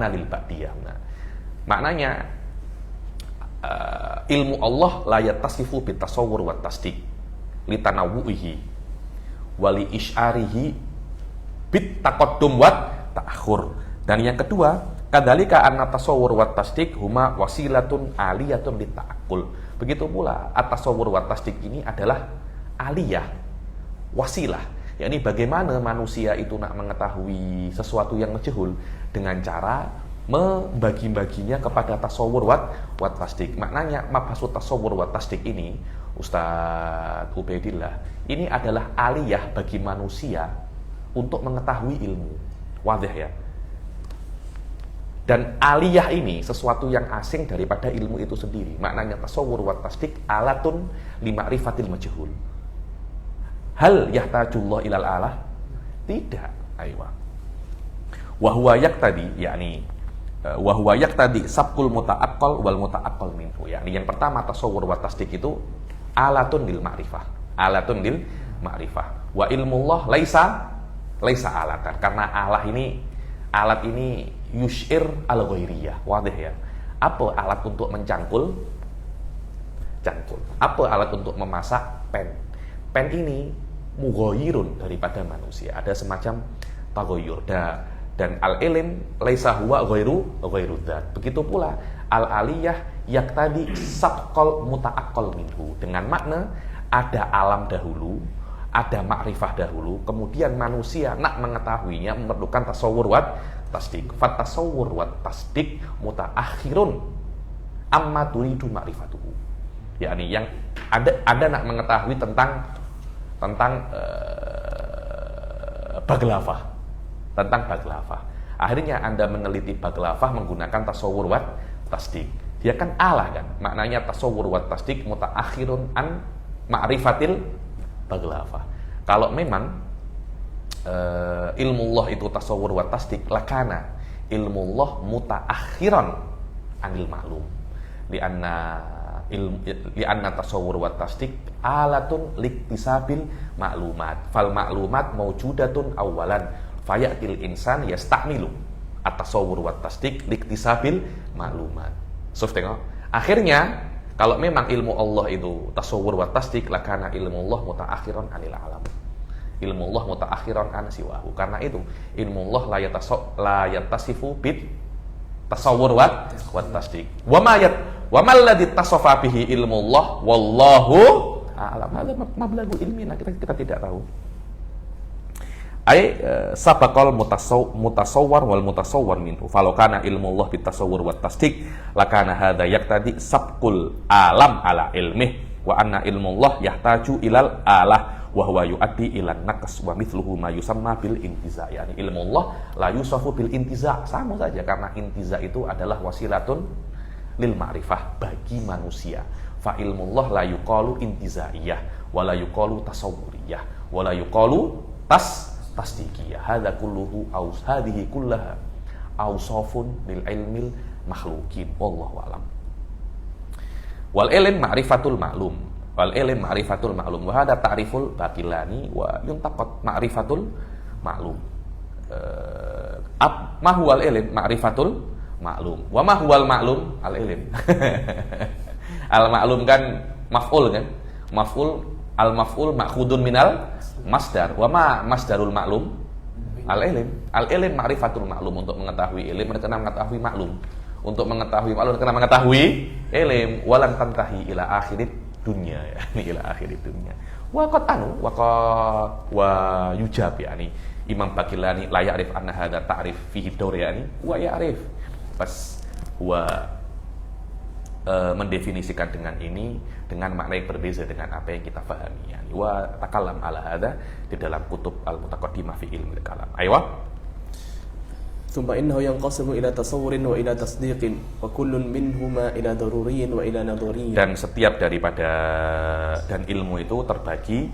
lil ba'diyah. Nah, maknanya ilmu Allah la yattasifu bitasawwur wa tasdiq li tanawwuhi wa li isyarihi bit taqaddum wa ta'khur. Dan yang kedua, kadzalika anna tasawwur wa tasdiq huma wasilatun aliyatun lit ta'aqqul. Begitu pula at-tasawwur wa tasdiq ini adalah aliyah, wasilah, yakni bagaimana manusia itu nak mengetahui sesuatu yang majhul dengan cara membagi-baginya kepada tasawwur wa tasdik. Maknanya mabhasu tasawwur wa tasdik ini, Ustaz Ubaidillah, ini adalah aliyah bagi manusia untuk mengetahui ilmu. Wadih ya. Dan aliyah ini sesuatu yang asing daripada ilmu itu sendiri. Maknanya tasawwur wa tasdik alatun lima'rifatil majhul. Hal yahtajullah ilal alah? Tidak. Aywa. Wa huwa yaqtadi sabqul muta'aqqal wal muta'aqqal minhu. Yakni yang pertama tasawwur wa tasdik itu alatun lil ma'rifah. Alatun lil ma'rifah. Wa ilmullah laisa alatan. Karena alat ini yushir al-ghairiyah. Wadih ya. Apa alat untuk mencangkul? Cangkul. Apa alat untuk memasak? Pen. Pen ini mughayyirun daripada manusia. Ada semacam taghayyur. Dan al-ilm laisa huwa ghairu dzat. Begitu pula al-aliyah yaqtadi sabqal muta'aqqal minhu. Dengan makna ada alam dahulu, ada makrifah dahulu, kemudian manusia nak mengetahuinya memerlukan tasawwur wa tasdik. Fat tasawwur wa tasdik mutaakhirun amma turidu ma'rifatuhu. Yakni yang ada nak mengetahui tentang baglafah. Tentang baglafah. Akhirnya Anda meneliti baglafah menggunakan tasawwur wa tasdik. Dia kan alah kan. Maknanya tasawwur wa tasdik mutaakhirun an ma'rifatil baglafah. Kalau memang ilmullah itu tasawwur wa tasdik, lakana ilmullah mutaakhiran anil ma'lum. Lianna tasawwur wa tasdik alatun liktisabil ma'lumat. Fal ma'lumat mawjudatun awalan fayatil insan yastakmilu at-tasawwur wa tasdik liktisabil ma'lumat. So, tengok. Akhirnya kalau memang ilmu Allah itu tasawwur wa tasdik, lakana ilmu Allah mutaakhiran anil alam. Ilmu Allah mutaakhiran an siwahu. Karena itu ilmu Allah la yattasifu bit tasawwur wa tasdik. Wa ma alladhi tasafa bihi ilmu Allah wallahu a'lam. Ada mablagu ilmina, kita tidak tahu. Sabaqal mutasawwar wal mutasawwar minhu. Falau kana ilmu Allah bitasawwur wa tasdik, lakana hadza yaqtadi sabqul alam ala ilmih wa anna ilmu Allah yahtaju ilal alah wa huwa yuaddi ilan naqs wa mithluhu ma yusamma bil intiza. Yani ilmu Allah la yusafu bil intiza. Sama saja, karena intiza itu adalah wasilatun lil ma'rifah bagi manusia. Fa ilmu Allah la yuqalu intizaiyah wa la yuqalu tasawwuriyah wa la yuqalu tasdikiyah. Hadza kulluhu hadhihi kullaha awsafun lil ilmil makhluqin wallahu alam. Wal ilm ma'rifatul ma'lum. Wal ilm ma'rifatul ma'lum. Wa hadza ta'riful baqilani wa yuntaqad ma'rifatul ma'lum. Ma huwal ilm ma'rifatul ma'lum. Wa ma huwal ma'lum al ilm. Al ma'lum kan maf'ul kan? Al-maf'ul ma'khudun minal masdar. Wa ma masdarul ma'lum al-ilm. Al-ilm ma'rifatul ma'lum. Untuk mengetahui ilm kena mengetahui maklum. Untuk mengetahui maklum kena mengetahui ilm. Walan tantahi ila akhirid dunya, ya. Ila akhirid dunya. Wa qad wa yujab, yani Imam Baqillani la ya'rif anna hadza ta'rif fihi daur, yani wa ya'rif. Pas mendefinisikan dengan ini dengan makna yang berbeza dengan apa yang kita pahami. Yani wa takallam ala hadza di dalam kutub al-mutaqaddimah fi ilmi al-kalam. Aywa. Thumma innahu yanqasimu ila tasawwurin wa ila tasdiqin wa kullun minhuma ila daruriyyin wa ila nadhariyyin. Dan setiap daripada dan ilmu itu terbagi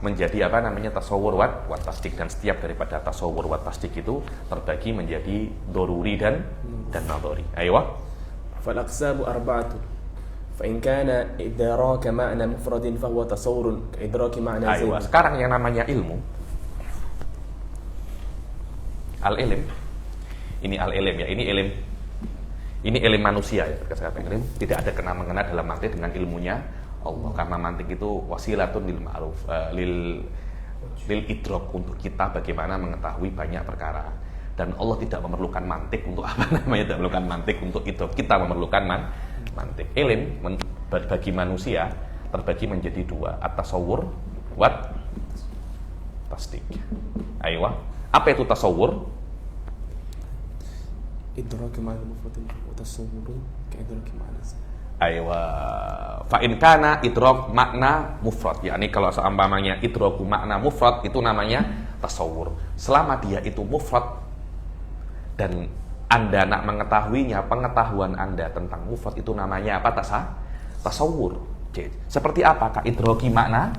menjadi apa namanya tasawwur wa tasdik, dan setiap daripada tasawwur wa tasdik itu terbagi menjadi daruri dan nadhari. Aywa. Fal aqsamu arba'atun. Fa in kana idraka ma'na mufradin fa huwa tasawwurun ka idraki ma'na zaid. Sekarang yang namanya ilmu Al-ilm. Ini al-ilm ya, ini ilm manusia ya, kata ilm tidak ada kena-mengena dalam mantik dengan ilmunya Allah, karena mantik itu wasilatun lil ma'ruf, lil idrok, untuk kita bagaimana mengetahui banyak perkara. Dan Allah tidak memerlukan mantik untuk apa namanya, tidak memerlukan mantik untuk idrok, kita memerlukan mantik. Ilm bagi manusia terbagi menjadi dua, at-tasawwur wa tasdik. Ayo, apa itu tasawwur? إدراك معنى المفرد وتصوره كإدراك معنى Aywa, fa in kana idrak makna mufrad, yakni kalau seumpamanya idraku makna mufrad itu namanya tasawur. Selama dia itu mufrad dan Anda nak mengetahuinya, pengetahuan Anda tentang mufrad itu namanya apa? Tasawur. Seperti apa? Ka idraki makna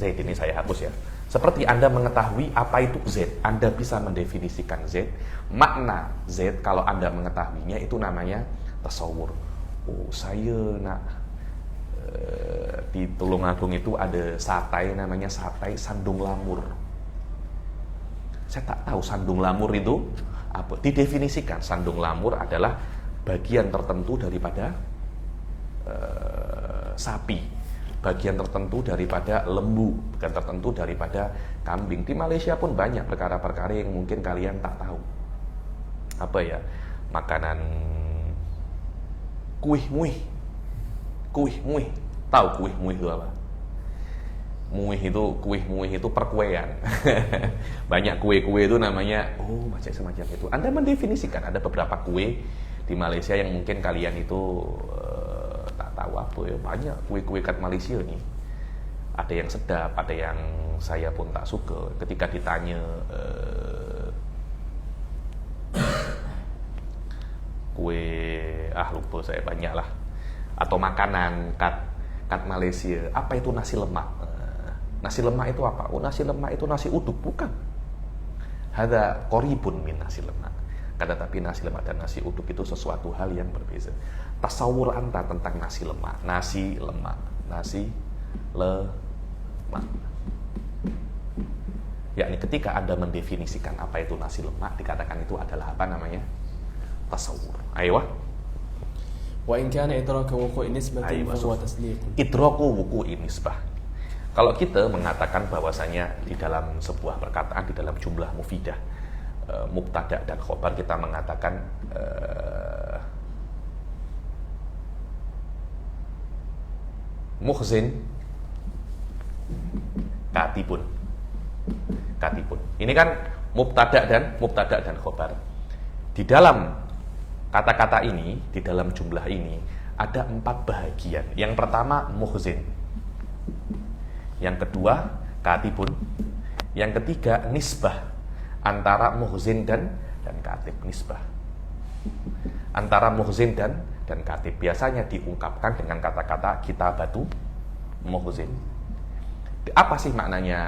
Zaid, ini saya hapus ya. Seperti Anda mengetahui apa itu Z, Anda bisa mendefinisikan Z, makna Z kalau Anda mengetahuinya itu namanya tasawur. Oh, saya nak di Tulungagung itu ada satai namanya satai Sandung Lamur. Saya tak tahu Sandung Lamur itu apa. Didefinisikan Sandung Lamur adalah bagian tertentu daripada sapi, bagian tertentu daripada lembu, bagian tertentu daripada kambing. Di Malaysia pun banyak perkara-perkara yang mungkin kalian tak tahu. Apa ya? Makanan kuih muih. Tahu kuih muih itu apa? Kuih muih itu perkuean. Banyak kue-kue itu namanya macam semacam itu. Anda mendefinisikan ada beberapa kue di Malaysia yang mungkin kalian itu tak tahu apa ya. Banyak kue-kue kat Malaysia nih. Ada yang sedap, ada yang saya pun tak suka. Ketika ditanya kue lupa saya, banyak lah. Atau makanan kat Malaysia, apa itu nasi lemak? Nasi lemak itu apa? Oh, nasi lemak itu nasi uduk, bukan. Hada qoribun min nasi lemak. Tapi nasi lemak dan nasi uduk itu sesuatu hal yang berbeda. Tasawur Anda tentang nasi lemak, yakni ketika Anda mendefinisikan apa itu nasi lemak, dikatakan itu adalah apa namanya? Tasawur. Ayo. Wa in kana idraka wuqu'i nisbatin fa huwa tasdiq. Idraku wuqu'i nisbah. Kalau kita mengatakan bahwasanya di dalam sebuah perkataan, di dalam jumlah mufidah, mubtada dan khobar, kita mengatakan muhzin katibun. Ini kan mubtada dan khobar. Di dalam kata-kata ini, di dalam jumlah ini ada 4 bahagian. Yang pertama muhzin, yang kedua katibun, yang ketiga nisbah antara muhzin dan katib. Nisbah antara muhzin dan katib biasanya diungkapkan dengan kata-kata kitabatu muhzin. Apa sih maknanya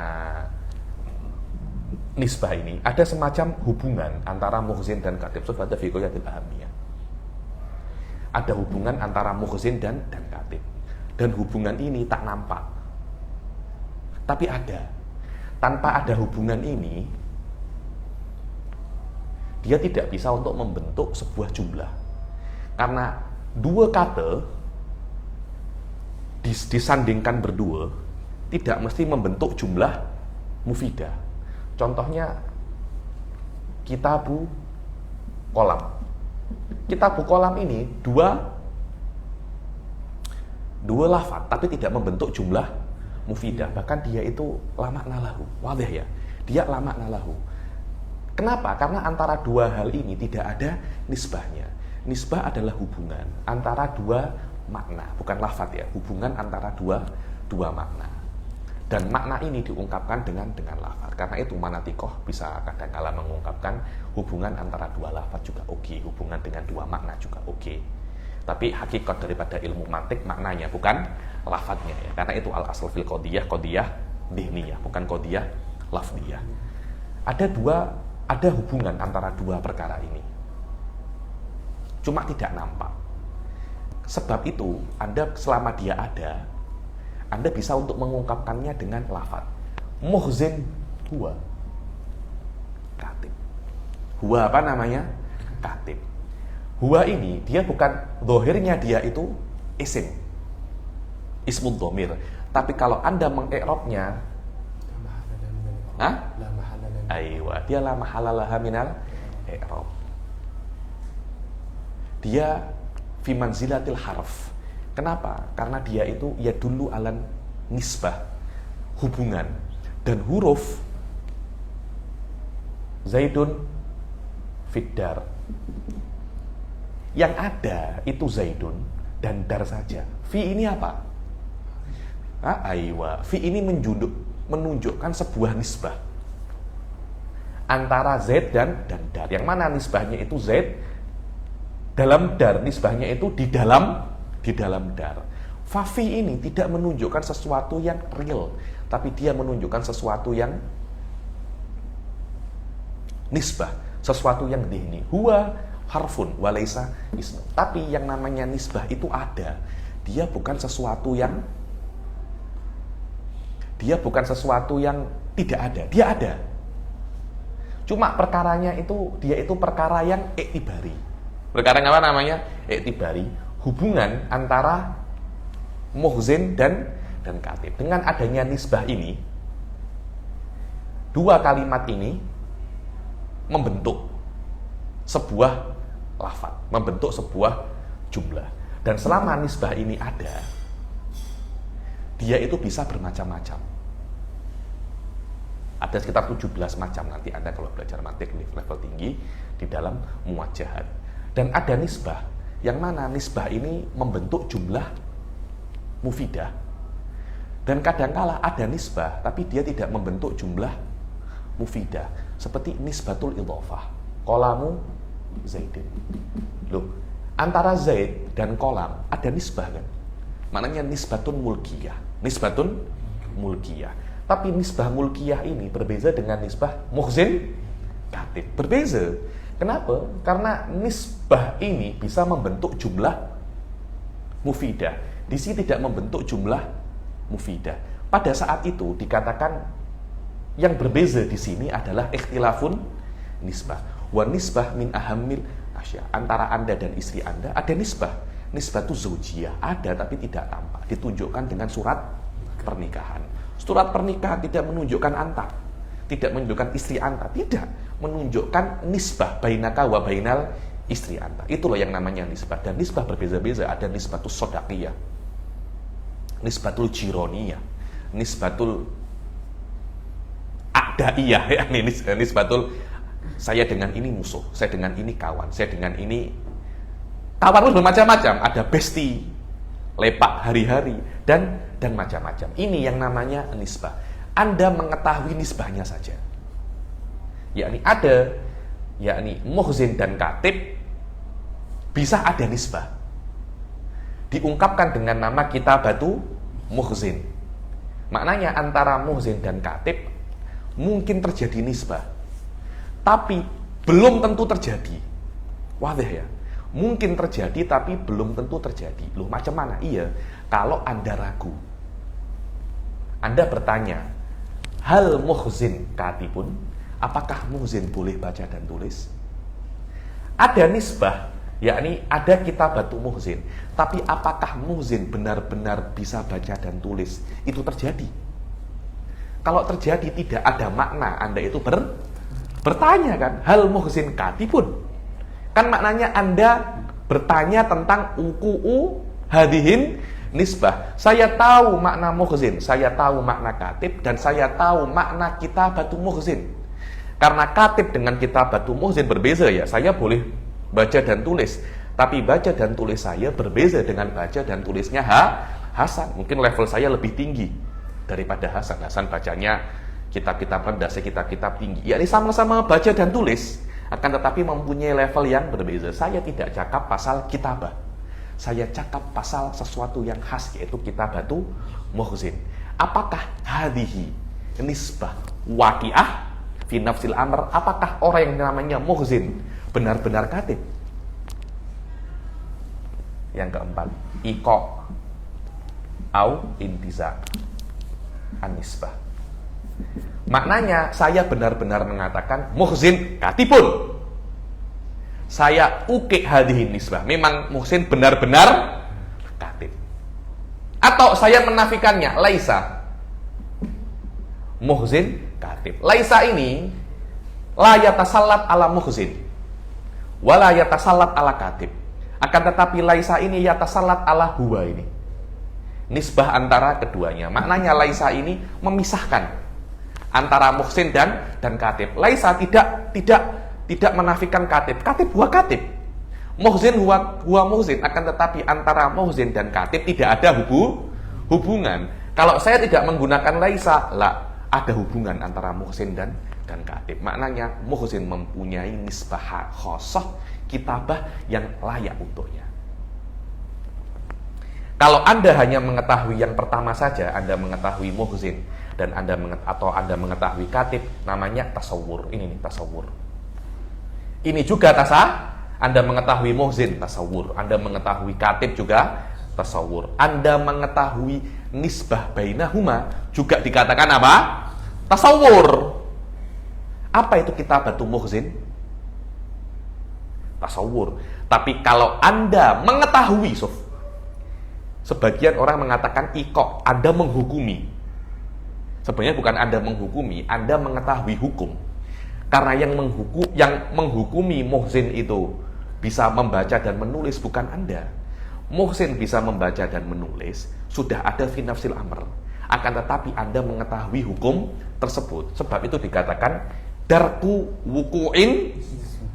nisbah ini? Ada semacam hubungan antara muhzin dan katib. Ada fiqhiyatul ahamiyah. Ada hubungan antara muhzin dan katib. Dan hubungan ini tak nampak, tapi ada. Tanpa ada hubungan ini, dia tidak bisa untuk membentuk sebuah jumlah. Karena dua kata disandingkan berdua tidak mesti membentuk jumlah mufidah. Contohnya kitabu kolam. Kitabu kolam ini dua lafaz tapi tidak membentuk jumlah mufidah. Bahkan dia itu la makna lahu. Wadih ya. Dia la makna lahu. Kenapa? Karena antara dua hal ini tidak ada nisbahnya. Nisbah adalah hubungan antara dua makna, bukan lafaz ya. Hubungan antara dua makna. Dan makna ini diungkapkan dengan lafaz. Karena itu manatikoh bisa kadang-kala mengungkapkan hubungan antara dua lafaz juga oke, hubungan dengan dua makna juga oke. Tapi hakikat daripada ilmu mantik maknanya, bukan lafaznya ya. Karena itu al-asl fil qadiyah dhihniyah, bukan qadiyah lafziyah. Ada hubungan antara dua perkara ini. Cuma tidak nampak. Sebab itu, Anda selama dia ada, Anda bisa untuk mengungkapkannya dengan lafaz. Muhzin huwa katib. Huwa apa namanya? Katib. Huwa ini dia bukan zahirnya dia itu isim, ismul dhamir. Tapi kalau Anda mengi'rabnya, aywa, dia la mahalalaha minal i'rab. Dia fi manzilatil harf. Kenapa? Karena dia itu ya dulu alan nisbah, hubungan, dan huruf Zaidun fiddar. Yang ada itu Zaidun dan dar saja. Fi ini apa? Aywa. Fi ini menunjukkan sebuah nisbah antara Zaid dan dar. Yang mana nisbahnya itu Zaid dalam dar, nisbahnya itu di dalam dar. Fafi ini tidak menunjukkan sesuatu yang real, tapi dia menunjukkan sesuatu yang nisbah, sesuatu yang dihni. Huwa harfun walaysa ismu. Tapi yang namanya nisbah itu ada. Dia bukan sesuatu yang tidak ada. Dia ada. Cuma perkaranya itu dia itu perkara yang iktibari. Perkara apa namanya? Iktibari. Hubungan antara muhzin dan katib. Dengan adanya nisbah ini, dua kalimat ini membentuk sebuah lafaz, membentuk sebuah jumlah. Dan selama nisbah ini ada, dia itu bisa bermacam-macam. Ada sekitar 17 macam nanti Anda kalau belajar mantik level tinggi di dalam muwajjahat. Dan ada nisbah, yang mana nisbah ini membentuk jumlah mufidah. Dan kadangkala ada nisbah, tapi dia tidak membentuk jumlah mufidah. Seperti nisbatul idhofah, qolamu Zaidin. Loh, antara Zaid dan kolam ada nisbah kan? Maknanya nisbatun mulkiyah. Nisbatun mulkiyah. Tapi nisbah mulkiyah ini berbeza dengan nisbah muhzin katib. Berbeza. Kenapa? Karena nisbah ini bisa membentuk jumlah mufidah. Di sini tidak membentuk jumlah mufidah. Pada saat itu dikatakan yang berbeza di sini adalah ikhtilafun nisbah. Wa nisbah min ahammil asya. Antara Anda dan istri Anda ada nisbah. Nisbah itu zaujiyah, ada tapi tidak tampak. Ditunjukkan dengan surat pernikahan. Surat pernikahan tidak menunjukkan anta, tidak menunjukkan istri anta, tidak menunjukkan nisbah bainaka wa bainal istri anta. Itulah yang namanya nisbah. Dan nisbah berbeza-beza. Ada nisbatul sodaqiyah, nisbatul jironiyah, nisbatul a'daiyah, yakni nisbatul saya dengan ini musuh, saya dengan ini kawan, saya dengan ini kawan pun bermacam-macam. Ada besti, lepak hari-hari, dan macam-macam. Ini yang namanya nisbah. Anda mengetahui nisbahnya saja. Yakni ada, yakni muhzin dan katib bisa ada nisbah. Diungkapkan dengan nama kitabatu muhzin. Maknanya antara muhzin dan katib mungkin terjadi nisbah, tapi belum tentu terjadi. Wadih ya. Mungkin terjadi tapi belum tentu terjadi. Loh, macam mana? Iya, kalau Anda ragu, Anda bertanya, hal muhzin katibun, apakah muhzin boleh baca dan tulis? Ada nisbah, yakni ada kitabatu muhzin, tapi apakah muhzin benar-benar bisa baca dan tulis? Itu terjadi. Kalau terjadi tidak ada makna Anda itu bertanya kan, hal muhzin katibun. Kan maknanya Anda bertanya tentang uku'u hadihin nisbah. Saya tahu makna muhzin, saya tahu makna katib, dan saya tahu makna kitabatu muhzin. Karena katib dengan kitabatu muhzin berbeza ya, saya boleh baca dan tulis. Tapi baca dan tulis saya berbeza dengan baca dan tulisnya Hasan. Mungkin level saya lebih tinggi daripada Hasan. Hasan bacanya kitab-kitab rendah, saya kitab-kitab tinggi. Ya, ini sama-sama baca dan tulis, akan tetapi mempunyai level yang berbeza. Saya tidak cakap pasal kitabah, saya cakap pasal sesuatu yang khas, yaitu kitabatu muhzin. Apakah hadihi nisbah waqi'ah fi nafsil amr? Apakah orang yang namanya muhzin benar-benar katib? Yang keempat, iqa au intiza an-nisbah. Maknanya saya benar-benar mengatakan muhzin katibun. saya ukik hadhihi nisbah. Memang muhsin benar-benar katib. Atau saya menafikannya, laisa muhsin katib. Laisa ini la yatasallat ala muhsin wa la yatasallat ala katib. Akan tetapi laisa ini yatasallat ala huwa ini. Nisbah antara keduanya. Maknanya laisa ini memisahkan antara muhsin dan katib. Laisa tidak menafikan katib. Katib huwa katib. Muhsin huwa muhsin. Akan tetapi antara muhsin dan katib tidak ada hubungan. Kalau saya tidak menggunakan laisa, ada hubungan antara muhsin dan katib. Maknanya muhsin mempunyai nisbah khosoh, kitabah yang layak untuknya. Kalau Anda hanya mengetahui yang pertama saja, Anda mengetahui muhsin dan Anda mengetahui katib, namanya tasawur. Ini nih tasawur. Ini juga Anda mengetahui muhsin, tasawur. Anda mengetahui katib juga tasawur. Anda mengetahui nisbah bainahuma juga dikatakan apa? Tasawur. Apa itu kitabatu muhsin? Tasawur. Tapi kalau Anda mengetahui, sebagian orang mengatakan iko, Anda menghukumi. Sebenarnya bukan Anda menghukumi, Anda mengetahui hukum. Karena yang menghukumi muhsin itu bisa membaca dan menulis bukan Anda. Muhsin bisa membaca dan menulis, sudah ada fi nafsil amr. Akan tetapi Anda mengetahui hukum tersebut. Sebab itu dikatakan darku wuku'in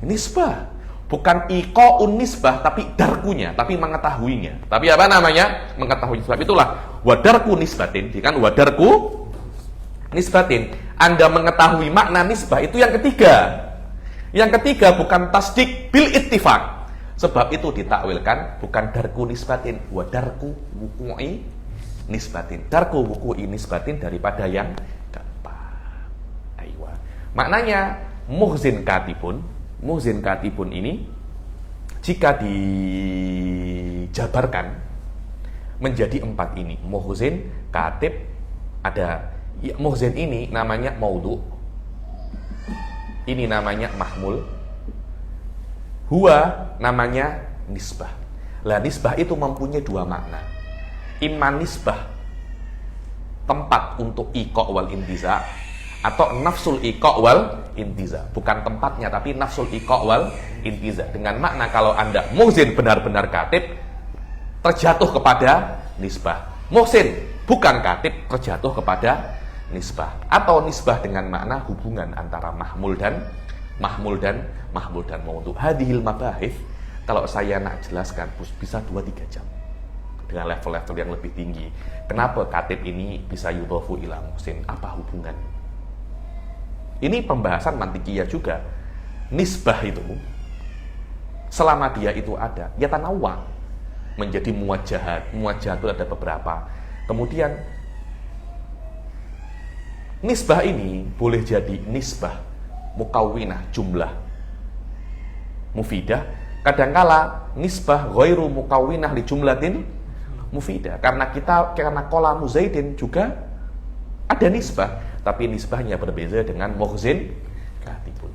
nisbah. Bukan iqa'un nisbah, tapi darkunya, tapi mengetahuinya. Tapi apa namanya? Mengetahui. Sebab itulah wadarku nisbatin. Kan wadarku nisbatin. Anda mengetahui makna nisbah itu yang ketiga. Yang ketiga bukan tasdik bil ittifaq. Sebab itu ditakwilkan bukan darku nisbatin, wadarku wuku'i nisbatin. Darku wuku'i nisbatin daripada yang keempat. Aywa. Maknanya muhsin katibun ini jika dijabarkan menjadi empat ini. Muhsin, katib, ada muhsin ini namanya maudhu, ini namanya mahmul, huwa namanya nisbah. Lah nisbah itu mempunyai dua makna. Imma nisbah tempat untuk iqa wal intiza, atau nafsul iqa wal intiza. Bukan tempatnya tapi nafsul iqa wal intiza. Dengan makna kalau Anda muhsin benar-benar katib, terjatuh kepada nisbah. Muhsin bukan katib, terjatuh kepada nisbah. Atau nisbah dengan makna hubungan antara mahmul dan maudhu. Hadhil mabahith, kalau saya nak jelaskan bisa 2-3 jam dengan level-level yang lebih tinggi. Kenapa katib ini bisa yudhafu ila muhsin? Apa hubungan? Ini pembahasan mantikiyah juga. Nisbah itu selama dia itu ada, ya tanawwa menjadi muwajjahat. Muwajjahat itu ada beberapa. Kemudian nisbah ini boleh jadi nisbah mukawwinah jumlah mufidah, kadangkala nisbah ghairu mukawwinah li jumlatin mufidah. Karena qalamu Zaidin juga ada nisbah, tapi nisbahnya berbeza dengan muhsin katibun.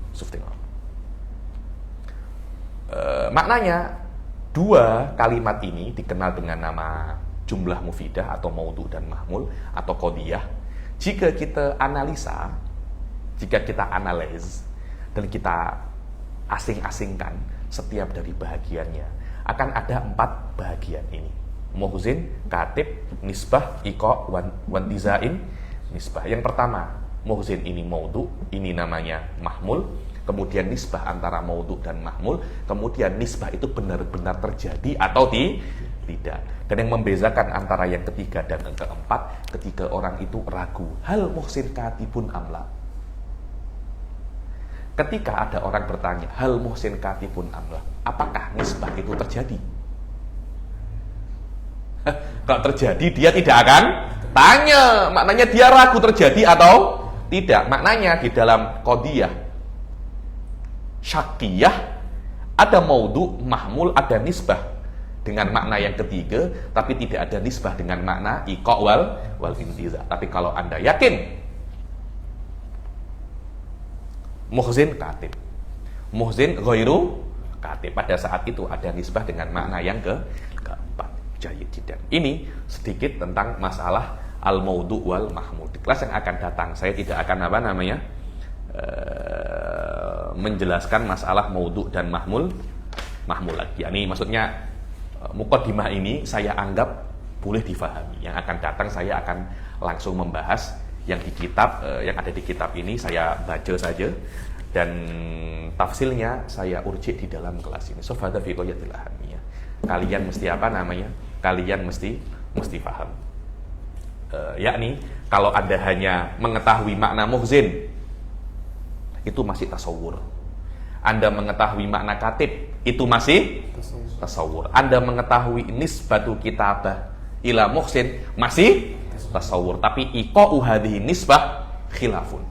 Maknanya dua kalimat ini dikenal dengan nama jumlah mufidah atau maudhu dan mahmul atau qadiyah. Jika kita analisa, jika kita analis dan kita asing-asingkan setiap dari bahagiannya, akan ada 4 bahagian ini. Muhsin, katib, nisbah, iqa, wantizain, nisbah. Yang pertama, muhsin ini maudhu, ini namanya mahmul. Kemudian nisbah antara maudhu dan mahmul. Kemudian nisbah itu benar-benar terjadi atau tidak. Dan yang membezakan antara yang ketiga dan yang keempat, ketika orang itu ragu, hal muhsin katibun amla. Ketika ada orang bertanya, hal muhsin katibun amla, apakah nisbah itu terjadi? Kalau terjadi, dia tidak akan tanya. Maknanya dia ragu terjadi atau tidak. Maknanya di dalam qadiyah syakiyah ada maudhu, mahmul, ada nisbah dengan makna yang ketiga, tapi tidak ada nisbah dengan makna iqa wal intiza. Tapi kalau Anda yakin muhsin katib, muhsin ghairu katib. Pada saat itu ada nisbah dengan makna yang keempat. Jayyid jiddan. Ini sedikit tentang masalah al-maudu wal mahmud. Di kelas yang akan datang saya tidak akan menjelaskan masalah maudu dan mahmul lagi. Ini maksudnya muqaddimah ini saya anggap boleh difahami. Yang akan datang saya akan langsung membahas yang di kitab, yang ada di kitab ini saya baca saja dan tafsilnya saya urjik di dalam kelas ini. So fadha fi qoyatil ahamiyah. Kalian mesti kalian mesti paham. Yakni kalau Anda hanya mengetahui makna muhzin itu masih tasawur. Anda mengetahui makna katib itu masih tasawur. Anda mengetahui nisbatu kitabah ila muhsin masih tasawur. Tapi iqa'u hadhihi nisbah khilafun.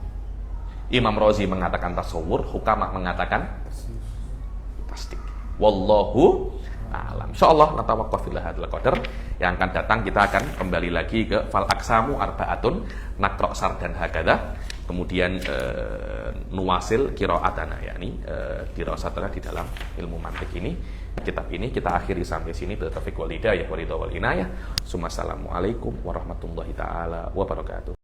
Imam Razi mengatakan tasawur, Hukamah mengatakan tasdik. Wallahu a'lam. Insyaallah natawaqqaf ila hadzal qadar. Yang akan datang kita akan kembali lagi ke fal aksamu arbaatun, naqra sardan hakadha. Kemudian nuwasil qiraatana, yakni dirasatana di dalam ilmu mantik ini. Kitab ini kita akhiri sampai sini. Taufiq wal hidayah wa ridha wal inayah. Assalamualaikum warahmatullahi taala wabarakatuh.